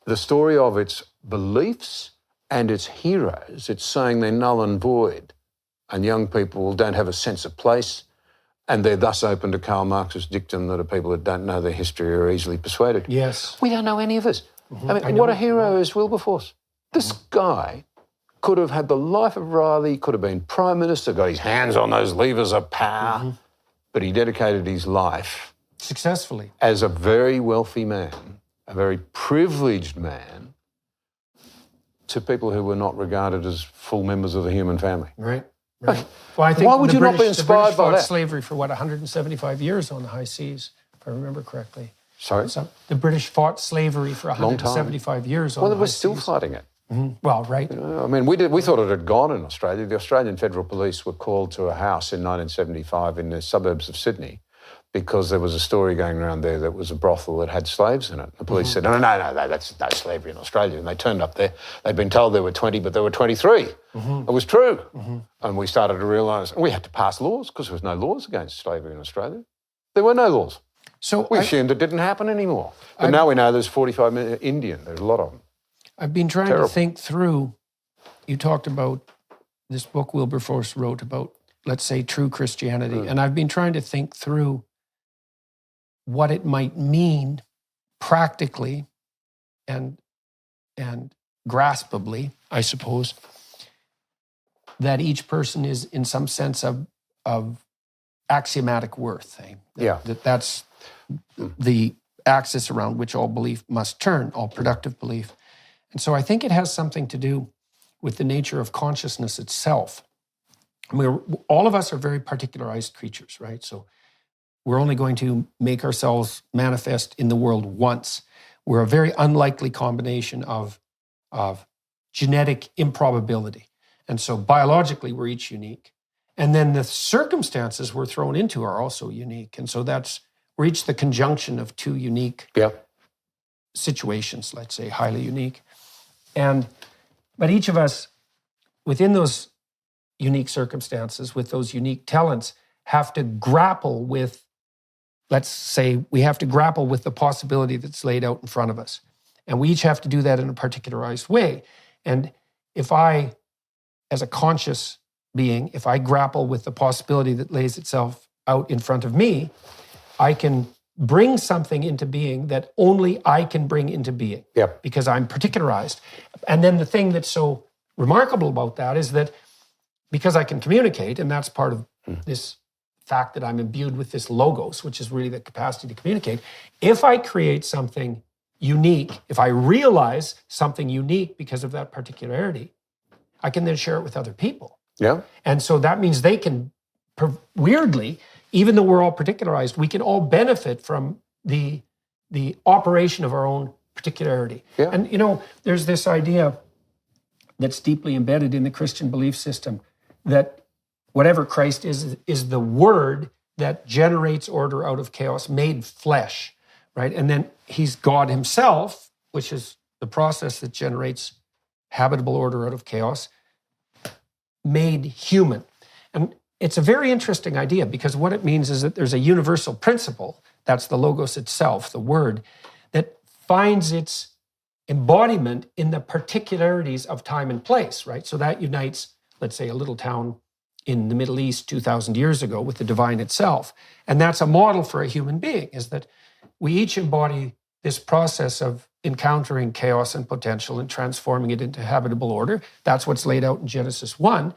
the story of its beliefs and its heroes, it's saying they're null and void. And young people don't have a sense of place, and they're thus open to Karl Marx's dictum that people that don't know their history are easily persuaded. Yes. We don't know any of this. I mean, what a hero is Wilberforce. This guy could have had the life of Riley, could have been Prime Minister, got his hands on those levers of power, but he dedicated his life successfully as a very wealthy man, a very privileged man, to people who were not regarded as full members of the human family. Right. Well, I think why would you not be inspired by that? Slavery for 175 years on the high seas, if I remember correctly. Sorry? So the British fought slavery for 175 years on the high seas. Well, they were still fighting it. Well, right. I mean, we thought it had gone in Australia. The Australian Federal Police were called to a house in 1975 in the suburbs of Sydney because there was a story going around there that was a brothel that had slaves in it. The police said, no, that's no slavery in Australia. And they turned up there. They'd been told there were 20, but there were 23. It was true. And we started to realise, and we had to pass laws because there was no laws against slavery in Australia. There were no laws. So we assumed it didn't happen anymore. But now we know there's 45 million Indian. There's a lot of them. I've been trying to think through, you talked about this book Wilberforce wrote about, let's say, true Christianity. And I've been trying to think through what it might mean practically and graspably, I suppose, that each person is in some sense of axiomatic worth. That's the axis around which all belief must turn, all productive belief. And so I think it has something to do with the nature of consciousness itself. All of us are very particularized creatures, right? So we're only going to make ourselves manifest in the world once. We're a very unlikely combination of genetic improbability. And so biologically, we're each unique. And then the circumstances we're thrown into are also unique. And so we're each the conjunction of two unique situations, let's say, highly unique. But each of us, within those unique circumstances, with those unique talents, have to grapple with, let's say, we have to grapple with the possibility that's laid out in front of us. And we each have to do that in a particularized way. And if I, as a conscious being, if I grapple with the possibility that lays itself out in front of me, I can bring something into being that only I can bring into being Yep. because I'm particularized. And then the thing that's so remarkable about that is that because I can communicate, and that's part of this fact that I'm imbued with this logos, which is really the capacity to communicate, if I create something unique, if I realize something unique because of that particularity, I can then share it with other people. Yeah. And so that means they can, weirdly, even though we're all particularized, we can all benefit from the operation of our own particularity. Yeah. And, you know, there's this idea that's deeply embedded in the Christian belief system that whatever Christ is the word that generates order out of chaos, made flesh, right? And then he's God himself, which is the process that generates habitable order out of chaos, made human. And it's a very interesting idea because what it means is that there's a universal principle, that's the logos itself, the word, that finds its embodiment in the particularities of time and place, right? So that unites, let's say, a little town in the Middle East 2,000 years ago with the divine itself. And that's a model for a human being, is that we each embody this process of encountering chaos and potential and transforming it into habitable order. That's what's laid out in Genesis 1.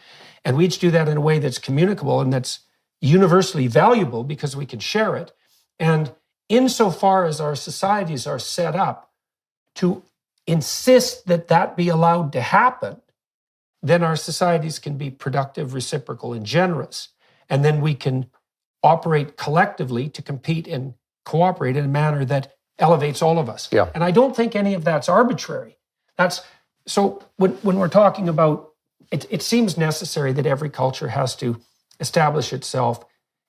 And we each do that in a way that's communicable and that's universally valuable because we can share it. And insofar as our societies are set up to insist that that be allowed to happen, then our societies can be productive, reciprocal, and generous. And then we can operate collectively to compete and cooperate in a manner that elevates all of us. Yeah. And I don't think any of that's arbitrary. So when we're talking about, it seems necessary that every culture has to establish itself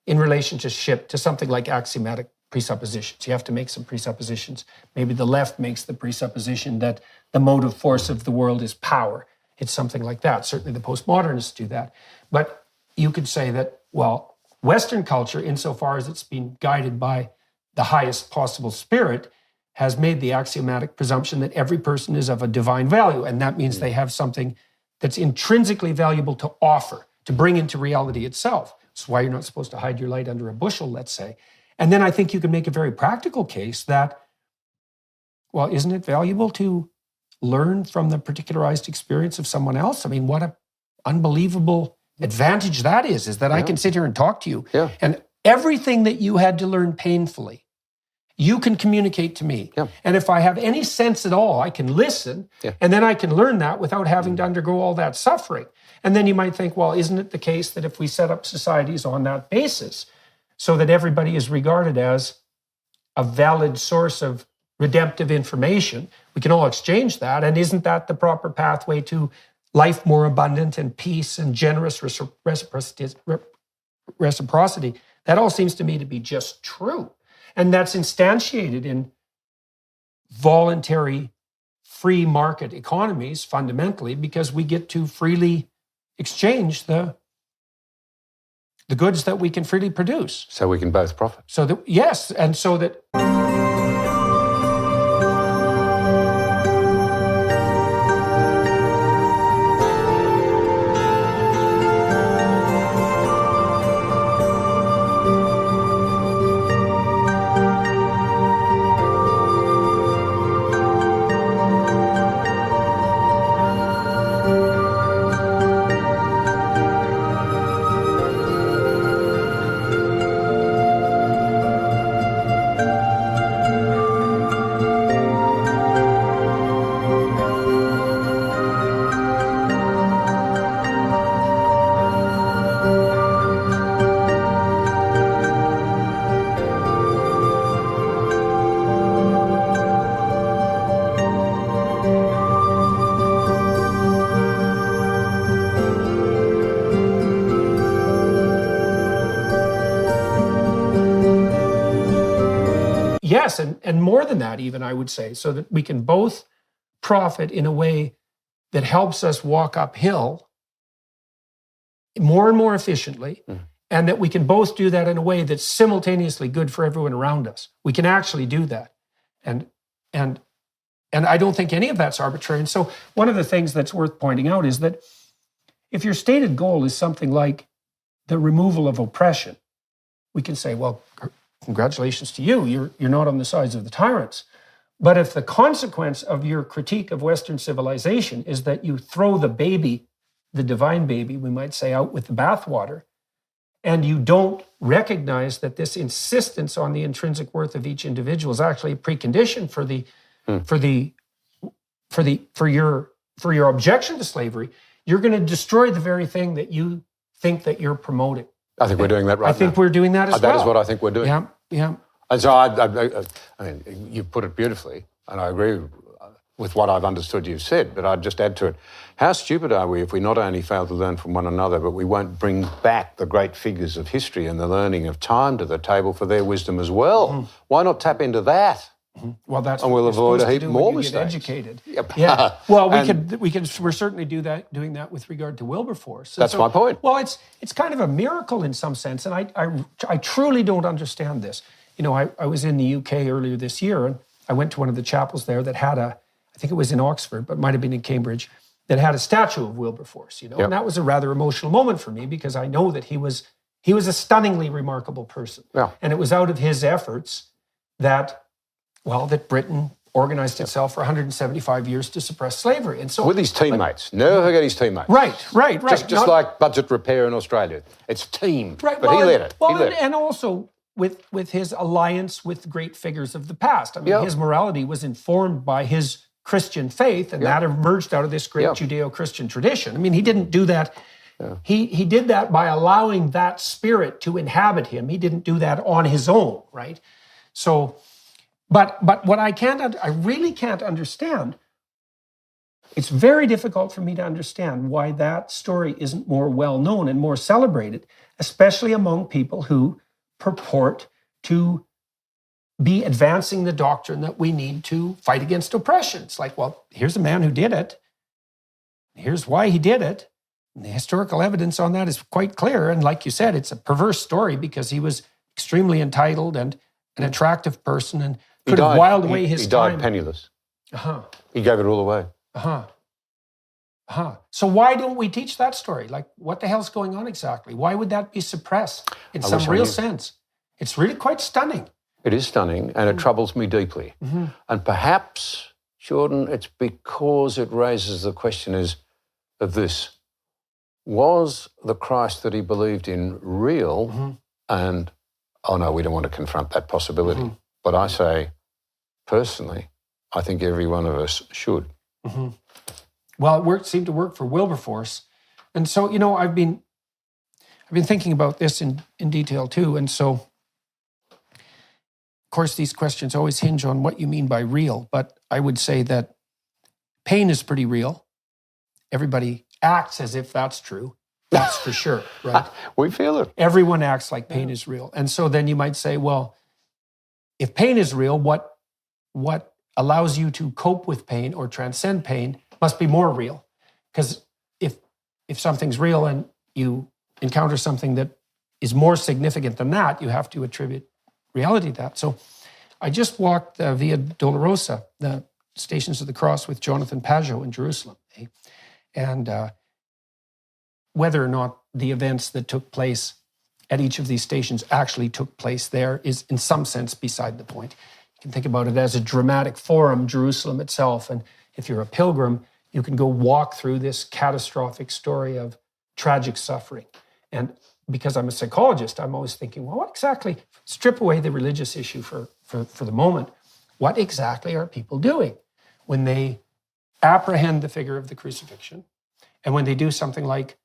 in relationship to something like axiomatic presuppositions. You have to make some presuppositions. Maybe the left makes the presupposition that the motive force of the world is power. It's something like that. Certainly the postmodernists do that. But you could say that, well, Western culture, insofar as it's been guided by the highest possible spirit, has made the axiomatic presumption that every person is of a divine value. And that means they have something that's intrinsically valuable to offer, to bring into reality itself. That's why you're not supposed to hide your light under a bushel, let's say. And then I think you can make a very practical case that, well, isn't it valuable to learn from the particularized experience of someone else? I mean, what an unbelievable advantage that is that I can sit here and talk to you. Yeah. And everything that you had to learn painfully, you can communicate to me. Yeah. And if I have any sense at all, I can listen, and then I can learn that without having to undergo all that suffering. And then you might think, well, isn't it the case that if we set up societies on that basis so that everybody is regarded as a valid source of redemptive information, we can all exchange that. And isn't that the proper pathway to life more abundant and peace and generous reciprocity? That all seems to me to be just true. And that's instantiated in voluntary free market economies fundamentally because we get to freely exchange the goods that we can freely produce. So we can both profit. So that, yes, and so that... Yes, and more than that even, I would say, so that we can both profit in a way that helps us walk uphill more and more efficiently, and that we can both do that in a way that's simultaneously good for everyone around us. We can actually do that. And I don't think any of that's arbitrary. And so one of the things that's worth pointing out is that if your stated goal is something like the removal of oppression, we can say, well, congratulations to you. You're not on the sides of the tyrants. But if the consequence of your critique of Western civilization is that you throw the baby, the divine baby, we might say, out with the bathwater, and you don't recognize that this insistence on the intrinsic worth of each individual is actually a precondition for your objection to slavery, you're going to destroy the very thing that you think that you're promoting. I think we're doing that right now. I think we're doing that as well. That is what I think we're doing. Yeah, yeah. And so I mean, you put it beautifully, and I agree with what I've understood you've said, but I'd just add to it, how stupid are we if we not only fail to learn from one another, but we won't bring back the great figures of history and the learning of time to the table for their wisdom as well? Mm-hmm. Why not tap into that? Mm-hmm. Well, that's and what we'll avoid a heap more mistakes. Get educated. Yep. Yeah. Well, we're certainly doing that with regard to Wilberforce. That's my point. Well, it's kind of a miracle in some sense, and I truly don't understand this. You know, I was in the UK earlier this year, and I went to one of the chapels there that had I think it was in Oxford, but might have been in Cambridge, that had a statue of Wilberforce, you know, and that was a rather emotional moment for me because I know that he was a stunningly remarkable person. Yeah. And it was out of his efforts that Britain organized itself for 175 years to suppress slavery. And so with his teammates. Never forget his teammates. Right. Just like budget repair in Australia. It's team. Right. But he led it. And also with his alliance with great figures of the past. I mean, his morality was informed by his Christian faith, and that emerged out of this great Judeo-Christian tradition. I mean, he didn't do that. Yeah. He did that by allowing that spirit to inhabit him. He didn't do that on his own, right? So, but what I really can't understand, it's very difficult for me to understand why that story isn't more well-known and more celebrated, especially among people who purport to be advancing the doctrine that we need to fight against oppression. It's like, well, here's a man who did it. Here's why he did it. And the historical evidence on that is quite clear. And like you said, it's a perverse story because he was extremely entitled and an attractive person and could have whiled away his time. He died penniless. Uh-huh. He gave it all away. Uh-huh. Uh-huh. So why don't we teach that story? Like, what the hell's going on exactly? Why would that be suppressed in some real sense? It's really quite stunning. It is stunning, and it troubles me deeply. Mm-hmm. And perhaps, Jordan, it's because it raises the question of this. Was the Christ that he believed in real? Mm-hmm. And, oh no, we don't want to confront that possibility. Mm-hmm. But I say, personally, I think every one of us should. Mm-hmm. Well, it seemed to work for Wilberforce. And so, you know, I've been thinking about this in detail too. And so, of course, these questions always hinge on what you mean by real. But I would say that pain is pretty real. Everybody acts as if that's true. That's for sure, right? We feel it. Everyone acts like pain is real. And so then you might say, well, if pain is real, what allows you to cope with pain or transcend pain must be more real. Because if something's real and you encounter something that is more significant than that, you have to attribute reality to that. So I just walked Via Dolorosa, the Stations of the Cross, with Jonathan Pageau in Jerusalem. And whether or not the events that took place at each of these stations actually took place there is in some sense beside the point. You can think about it as a dramatic forum, Jerusalem itself. And if you're a pilgrim, you can go walk through this catastrophic story of tragic suffering. And because I'm a psychologist, I'm always thinking, well, what exactly, strip away the religious issue for the moment, what exactly are people doing when they apprehend the figure of the crucifixion and when they do something like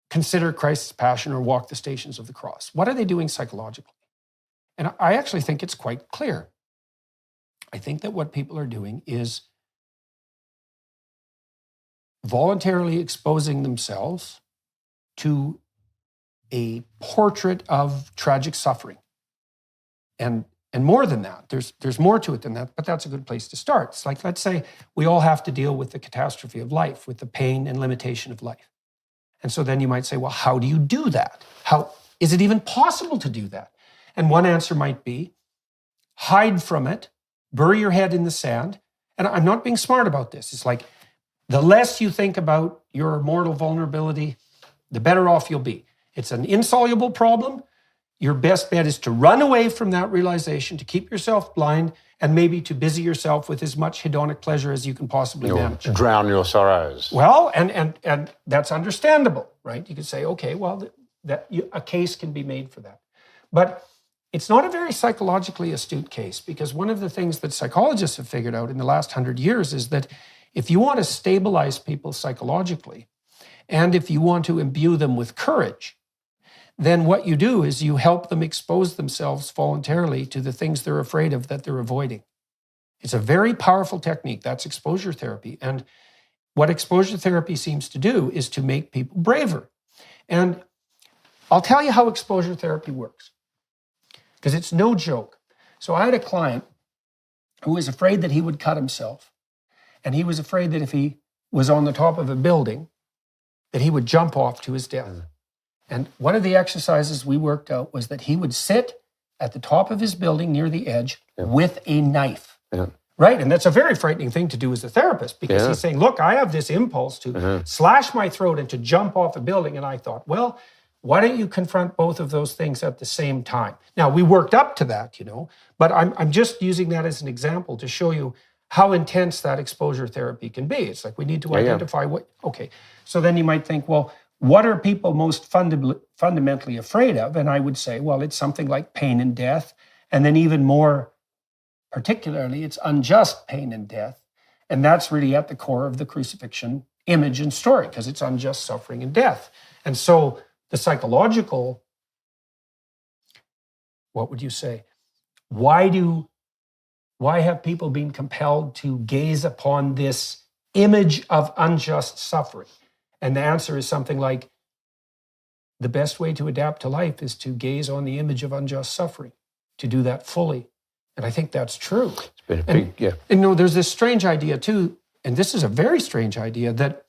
consider Christ's passion or walk the stations of the cross? What are they doing psychologically? And I actually think it's quite clear. I think that what people are doing is voluntarily exposing themselves to a portrait of tragic suffering. And more than that, there's more to it than that, but that's a good place to start. It's like, let's say we all have to deal with the catastrophe of life, with the pain and limitation of life. And so then you might say, well, how do you do that? How is it even possible to do that? And one answer might be hide from it, bury your head in the sand. And I'm not being smart about this. It's like the less you think about your mortal vulnerability, the better off you'll be. It's an insoluble problem. your best bet is to run away from that realization, to keep yourself blind, and maybe to busy yourself with as much hedonic pleasure as you can possibly manage. Drown your sorrows. Well, and that's understandable, right? You could say, okay, well, a case can be made for that. But it's not a very psychologically astute case, because one of the things that psychologists have figured out in the last 100 years is that if you want to stabilize people psychologically, and if you want to imbue them with courage, then what you do is you help them expose themselves voluntarily to the things they're afraid of that they're avoiding. It's a very powerful technique. That's exposure therapy. And what exposure therapy seems to do is to make people braver. And I'll tell you how exposure therapy works, because it's no joke. So I had a client who was afraid that he would cut himself. And he was afraid that if he was on the top of a building, that he would jump off to his death. And one of the exercises we worked out was that he would sit at the top of his building near the edge with a knife. Right? And that's a very frightening thing to do as a therapist, because he's saying, look, I have this impulse to slash my throat and to jump off a building. And I thought, well, why don't you confront both of those things at the same time? Now, we worked up to that, but I'm just using that as an example to show you how intense that exposure therapy can be. It's like we need to identify what, okay. So then you might think, well, what are people most fundamentally afraid of? And I would say, well, it's something like pain and death. And then even more particularly, it's unjust pain and death. And that's really at the core of the crucifixion image and story, because it's unjust suffering and death. And so the psychological, what would you say? Why have people been compelled to gaze upon this image of unjust suffering? And the answer is something like, the best way to adapt to life is to gaze on the image of unjust suffering, to do that fully. And I think that's true. It's been a big, And there's this strange idea too, and this is a very strange idea, that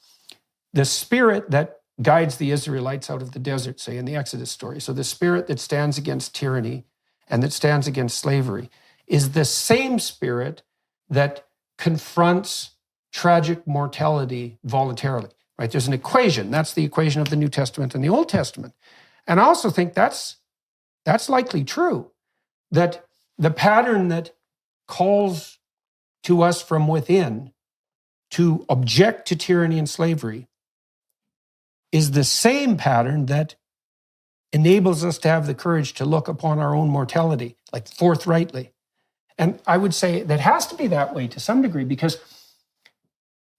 the spirit that guides the Israelites out of the desert, say in the Exodus story, so the spirit that stands against tyranny and that stands against slavery, is the same spirit that confronts tragic mortality voluntarily. Right? There's an equation. That's the equation of the New Testament and the Old Testament. And I also think that's likely true, that the pattern that calls to us from within to object to tyranny and slavery is the same pattern that enables us to have the courage to look upon our own mortality, like forthrightly. And I would say that has to be that way to some degree, because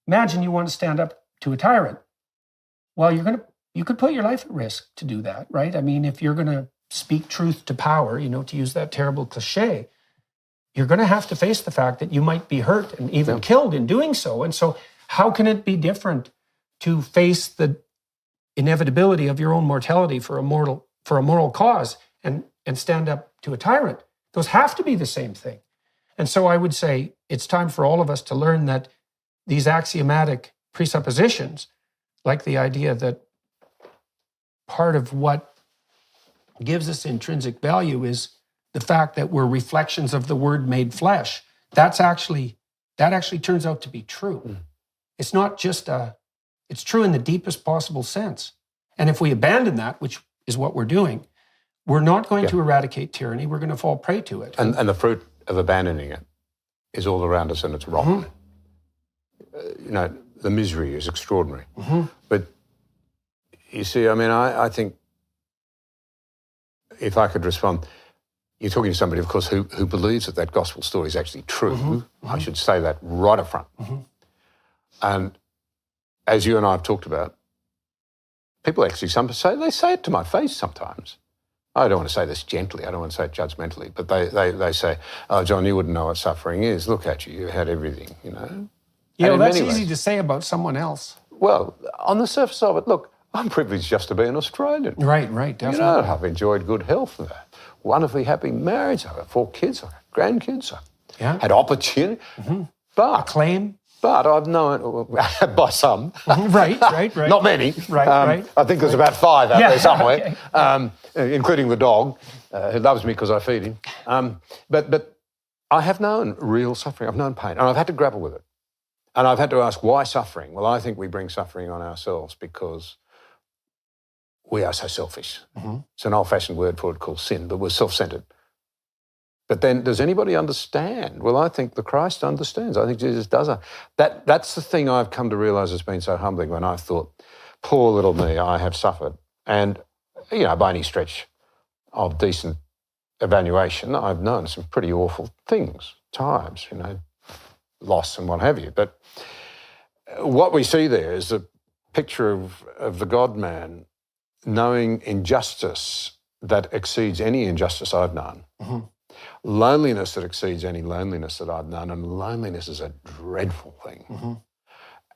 imagine you want to stand up to a tyrant. Well, you could put your life at risk to do that, right? I mean, if you're going to speak truth to power, to use that terrible cliche, you're going to have to face the fact that you might be hurt and even killed in doing so. And so how can it be different to face the inevitability of your own mortality for a moral cause and stand up to a tyrant? Those have to be the same thing. And so I would say it's time for all of us to learn that these axiomatic presuppositions, like the idea that part of what gives us intrinsic value is the fact that we're reflections of the Word made flesh, that actually turns out to be true. It's not just it's true in the deepest possible sense. And if we abandon that, which is what we're doing, we're not going to eradicate tyranny, we're going to fall prey to it. And the fruit of abandoning it is all around us, and it's rotten. The misery is extraordinary. But you see, I mean, I think if I could respond, you're talking to somebody, of course, who believes that gospel story is actually true. I should say that right up front. And as you and I have talked about, people actually they say it to my face sometimes. I don't want to say this gently, I don't want to say it judgmentally, but they say, oh, John, you wouldn't know what suffering is. Look at you, you had everything, Yeah, well, that's easy to say about someone else. Well, on the surface of it, look, I'm privileged just to be an Australian. Right, definitely. I've enjoyed good health, wonderfully happy marriage, I've got 4 kids, I've got grandkids, I've had opportunity, but acclaim. But I've known, by some. Right. Not many. Right. I think there's about 5 out there somewhere, including the dog, who loves me because I feed him. But I have known real suffering, I've known pain, and I've had to grapple with it. And I've had to ask, why suffering? Well, I think we bring suffering on ourselves because we are so selfish. It's an old-fashioned word for it called sin, but we're self-centered. But then, does anybody understand? Well, I think the Christ understands. I think Jesus does. That's the thing I've come to realise has been so humbling when I've thought, poor little me, I have suffered. And, by any stretch of decent evaluation, I've known some pretty awful things, times, loss and what have you. But what we see there is a picture of the God-man knowing injustice that exceeds any injustice I've known. Loneliness that exceeds any loneliness that I've known, and loneliness is a dreadful thing.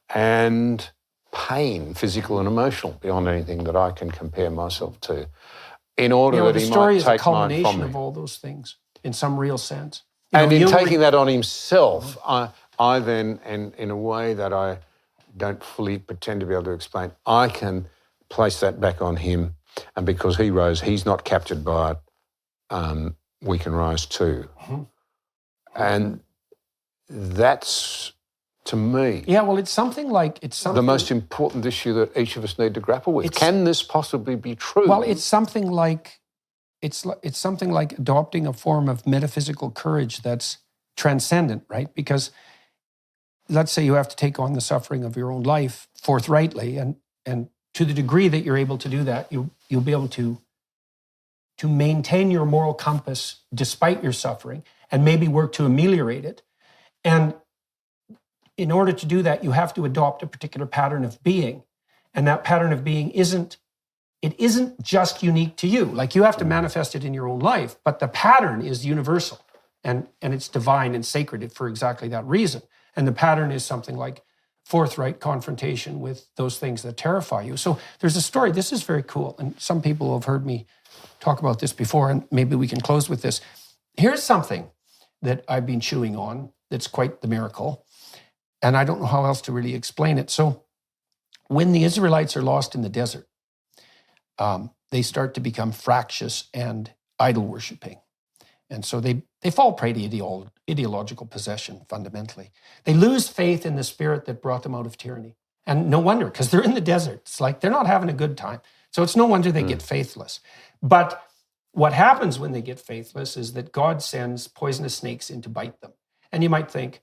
And pain, physical and emotional, beyond anything that I can compare myself to, in order that he might take mine from me. The story is a culmination of all those things, in some real sense. And in taking that on himself, I then, and in a way that I don't fully pretend to be able to explain, I can place that back on him, and because he rose, he's not captured by it. We can rise too. And that's, to me, it's something the most important issue that each of us need to grapple with. Can this possibly be true? Well, it's something like adopting a form of metaphysical courage that's transcendent, right? Because let's say you have to take on the suffering of your own life forthrightly, and to the degree that you're able to do that, you'll be able to maintain your moral compass despite your suffering and maybe work to ameliorate it. And in order to do that, you have to adopt a particular pattern of being. And that pattern of being isn't just unique to you. Like, you have to manifest it in your own life, but the pattern is universal and it's divine and sacred for exactly that reason. And the pattern is something like forthright confrontation with those things that terrify you. So there's a story. This is very cool. And some people have heard me talk about this before, and maybe we can close with this. Here's something that I've been chewing on that's quite the miracle, and I don't know how else to really explain it. So when the Israelites are lost in the desert, they start to become fractious and idol-worshipping. And so they fall prey to ideological possession, fundamentally. They lose faith in the spirit that brought them out of tyranny. And no wonder, because they're in the desert. It's like they're not having a good time. So it's no wonder they get faithless. But what happens when they get faithless is that God sends poisonous snakes in to bite them. And you might think,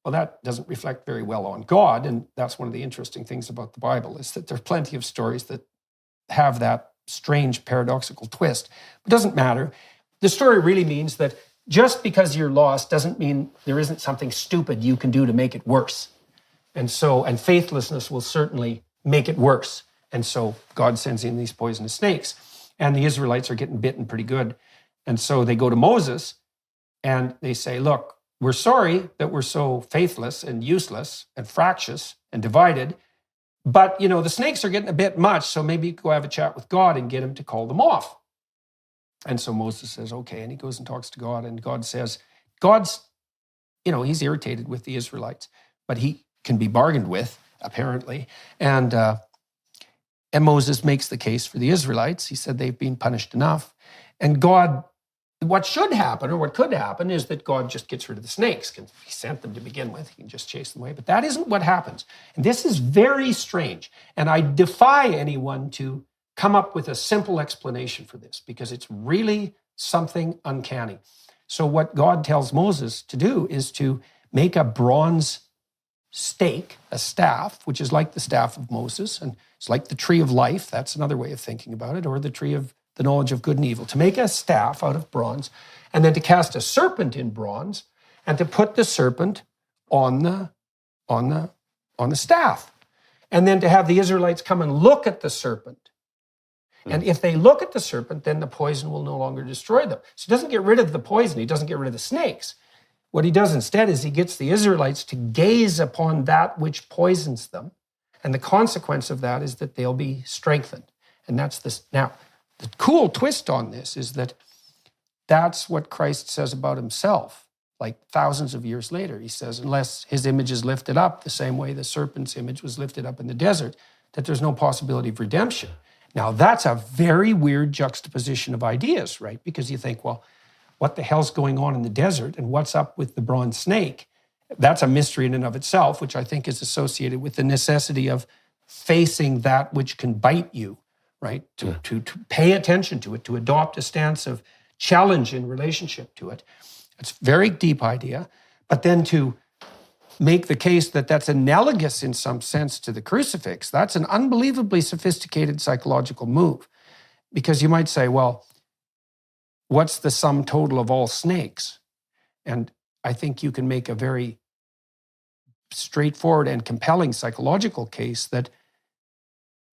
well, that doesn't reflect very well on God. And that's one of the interesting things about the Bible, is that there are plenty of stories that have that strange paradoxical twist. It doesn't matter. The story really means that just because you're lost doesn't mean there isn't something stupid you can do to make it worse. And faithlessness will certainly make it worse. And so God sends in these poisonous snakes, and the Israelites are getting bitten pretty good. And so they go to Moses and they say, look, we're sorry that we're so faithless and useless and fractious and divided, but, the snakes are getting a bit much, so maybe you could go have a chat with God and get him to call them off. And so Moses says, okay, and he goes and talks to God, and God says, he's irritated with the Israelites, but he can be bargained with, apparently. And Moses makes the case for the Israelites. He said they've been punished enough. And God, what should happen, or what could happen, is that God just gets rid of the snakes, because he sent them to begin with. He can just chase them away. But that isn't what happens. And this is very strange. And I defy anyone to come up with a simple explanation for this, because it's really something uncanny. So what God tells Moses to do is to make a bronze stake, a staff, which is like the staff of Moses, and it's like the tree of life. That's another way of thinking about it, or the tree of the knowledge of good and evil. To make a staff out of bronze, and then to cast a serpent in bronze, and to put the serpent on the staff, and then to have the Israelites come and look at the serpent. And if they look at the serpent, then the poison will no longer destroy them. So he doesn't get rid of the poison. He doesn't get rid of the snakes. What he does instead is he gets the Israelites to gaze upon that which poisons them. And the consequence of that is that they'll be strengthened. And that's this. Now, the cool twist on this is that that's what Christ says about himself. Like thousands of years later, he says, unless his image is lifted up the same way the serpent's image was lifted up in the desert, that there's no possibility of redemption. Now, that's a very weird juxtaposition of ideas, right? Because you think, well, what the hell's going on in the desert, and what's up with the bronze snake? That's a mystery in and of itself, which I think is associated with the necessity of facing that which can bite you, right? To pay attention to it, to adopt a stance of challenge in relationship to it. It's a very deep idea. But then to make the case that that's analogous in some sense to the crucifix, that's an unbelievably sophisticated psychological move. Because you might say, well, what's the sum total of all snakes? And I think you can make a very straightforward and compelling psychological case that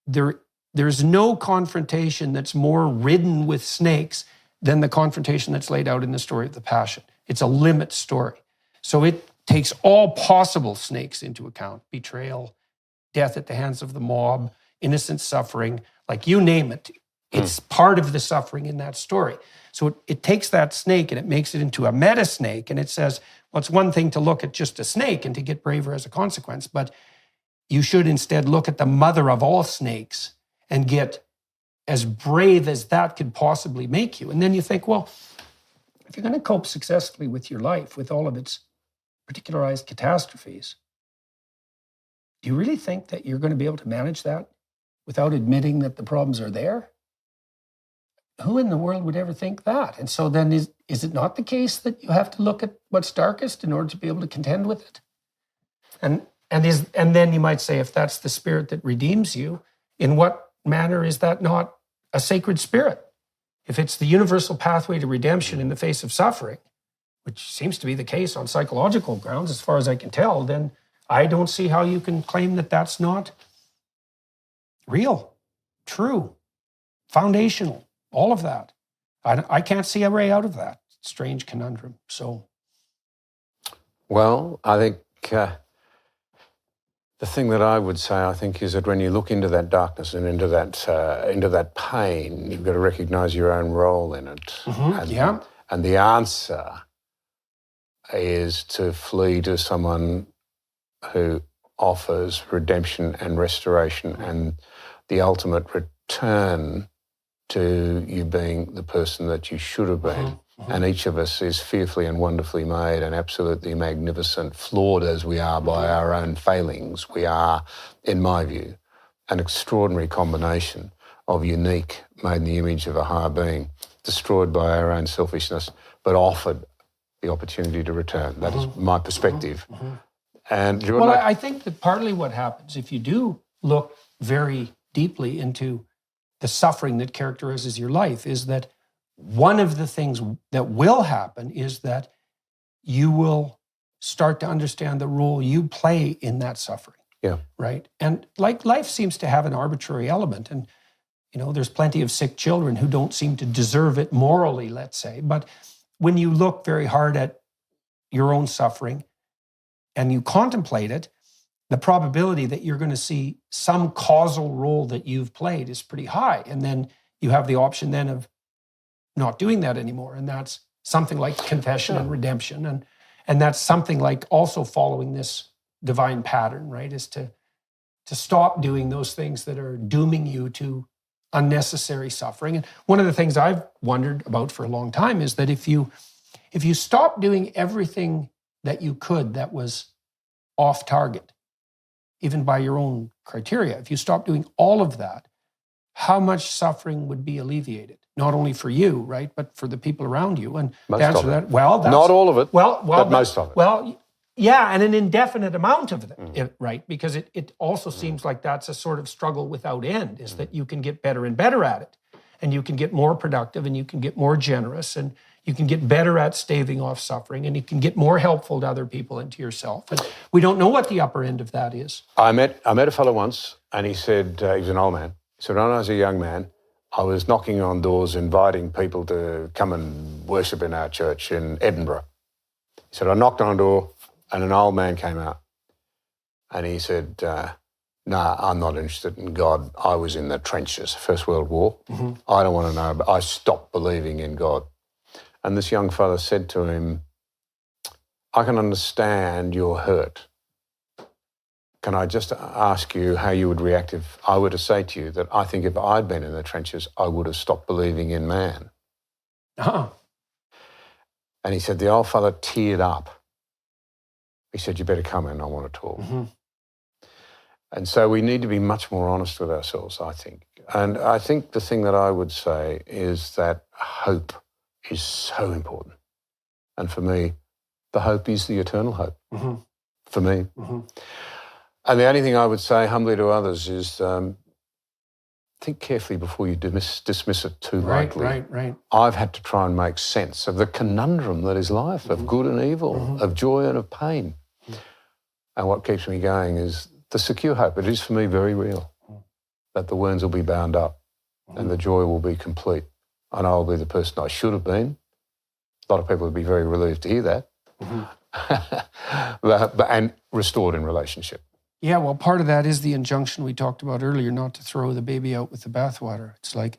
there's no confrontation that's more ridden with snakes than the confrontation that's laid out in the story of the Passion. It's a limit story. So it takes all possible snakes into account: betrayal, death at the hands of the mob, innocent suffering, like you name it. It's part of the suffering in that story. So it takes that snake and it makes it into a meta snake, and it says, well, it's one thing to look at just a snake and to get braver as a consequence, but you should instead look at the mother of all snakes and get as brave as that could possibly make you. And then you think, well, if you're going to cope successfully with your life, with all of its particularized catastrophes, do you really think that you're going to be able to manage that without admitting that the problems are there? Who in the world would ever think that? And so then is it not the case that you have to look at what's darkest in order to be able to contend with it? And then you might say, if that's the spirit that redeems you, in what manner is that not a sacred spirit? If it's the universal pathway to redemption in the face of suffering, which seems to be the case on psychological grounds, as far as I can tell, then I don't see how you can claim that that's not real, true, foundational, all of that. I can't see a way out of that strange conundrum. So, well, I think the thing that I would say, I think, is that when you look into that darkness and into that pain, you've got to recognise your own role in it. Mm-hmm. And the answer is to flee to someone who offers redemption and restoration and the ultimate return to you being the person that you should have been. Mm-hmm. And each of us is fearfully and wonderfully made and absolutely magnificent, flawed as we are by our own failings. We are, in my view, an extraordinary combination of unique, made in the image of a higher being, destroyed by our own selfishness, but offered the opportunity to return. That is my perspective. Mm-hmm. And well, I think that partly what happens, if you do look very deeply into the suffering that characterizes your life, is that one of the things that will happen is that you will start to understand the role you play in that suffering. Yeah. Right? And like life seems to have an arbitrary element. And, you know, there's plenty of sick children who don't seem to deserve it morally, let's say. But when you look very hard at your own suffering and you contemplate it, the probability that you're going to see some causal role that you've played is pretty high. And then you have the option then of not doing that anymore. And that's something like confession and redemption. And that's something like also following this divine pattern, right? Is to stop doing those things that are dooming you to unnecessary suffering. And one of the things I've wondered about for a long time is that if you stop doing everything that you could that was off target, even by your own criteria, if you stop doing all of that, how much suffering would be alleviated? Not only for you, right, but for the people around you. And most to answer of it. that, well, that's, not all of it, but most of it. Well, yeah, and an indefinite amount of it, right? Because it also seems like that's a sort of struggle without end, is that you can get better and better at it, and you can get more productive, and you can get more generous, and you can get better at staving off suffering, and you can get more helpful to other people and to yourself. And we don't know what the upper end of that is. I met a fellow once, and he said, he was an old man. He said, when I was a young man, I was knocking on doors, inviting people to come and worship in our church in Edinburgh. He said, I knocked on a door, and an old man came out, and he said, nah, I'm not interested in God. I was in the trenches, First World War. Mm-hmm. I don't want to know, but I stopped believing in God. And this young fellow said to him, I can understand your hurt. Can I just ask you how you would react if I were to say to you that I think if I'd been in the trenches, I would have stopped believing in man? Uh-huh. And he said, the old fellow teared up. He said, you better come in, I want to talk. Mm-hmm. And so we need to be much more honest with ourselves, I think. And I think the thing that I would say is that hope is so important. And for me, the hope is the eternal hope. Mm-hmm. For me. Mm-hmm. And the only thing I would say humbly to others is think carefully before you dismiss it too lightly. Right. I've had to try and make sense of the conundrum that is life, mm-hmm. of good and evil, mm-hmm. of joy and of pain. Mm-hmm. And what keeps me going is the secure hope. It is for me very real, that the wounds will be bound up mm-hmm. and the joy will be complete. And I'll be the person I should have been. A lot of people would be very relieved to hear that. Mm-hmm. And restored in relationship. Yeah, well, part of that is the injunction we talked about earlier, not to throw the baby out with the bathwater. It's like,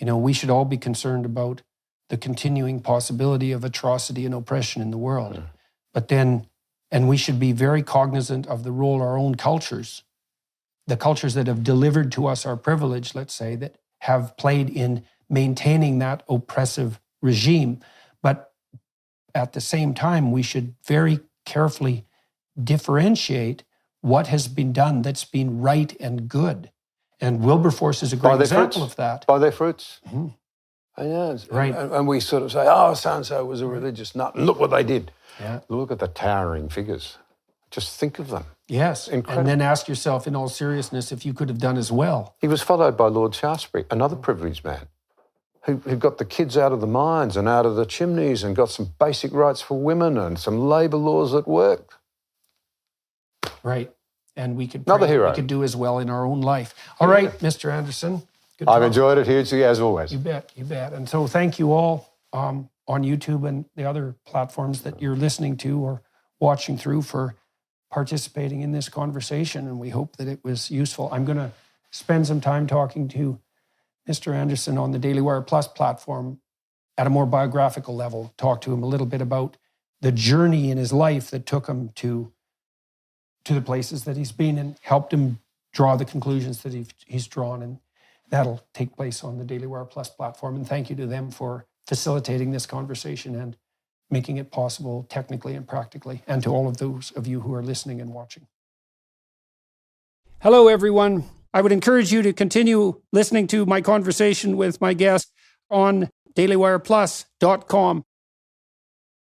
we should all be concerned about the continuing possibility of atrocity and oppression in the world. Mm. But then, and we should be very cognizant of the role our own cultures, the cultures that have delivered to us our privilege, let's say, that have played in maintaining that oppressive regime. But at the same time, we should very carefully differentiate what has been done that's been right and good. And Wilberforce is a great example of that. By their fruits. Mm-hmm. Yes. Right. And we sort of say, so-and-so was a religious nut. And look what they did. Yeah. Look at the towering figures. Just think of them. Yes. Incredible. And then ask yourself, in all seriousness, if you could have done as well. He was followed by Lord Shaftesbury, another privileged man, who got the kids out of the mines and out of the chimneys and got some basic rights for women and some labour laws that worked. Right. And we could another hero. We could do as well in our own life. All right, Mr. Anderson. Good I've enjoyed it hugely, as always. You bet. And so thank you all on YouTube and the other platforms that you're listening to or watching through for participating in this conversation. And we hope that it was useful. I'm going to spend some time talking to Mr. Anderson on the Daily Wire Plus platform at a more biographical level, talk to him a little bit about the journey in his life that took him to the places that he's been and helped him draw the conclusions that he's drawn. And that'll take place on the Daily Wire Plus platform. And thank you to them for facilitating this conversation and making it possible technically and practically, and to all of those of you who are listening and watching. Hello, everyone. I would encourage you to continue listening to my conversation with my guest on dailywireplus.com.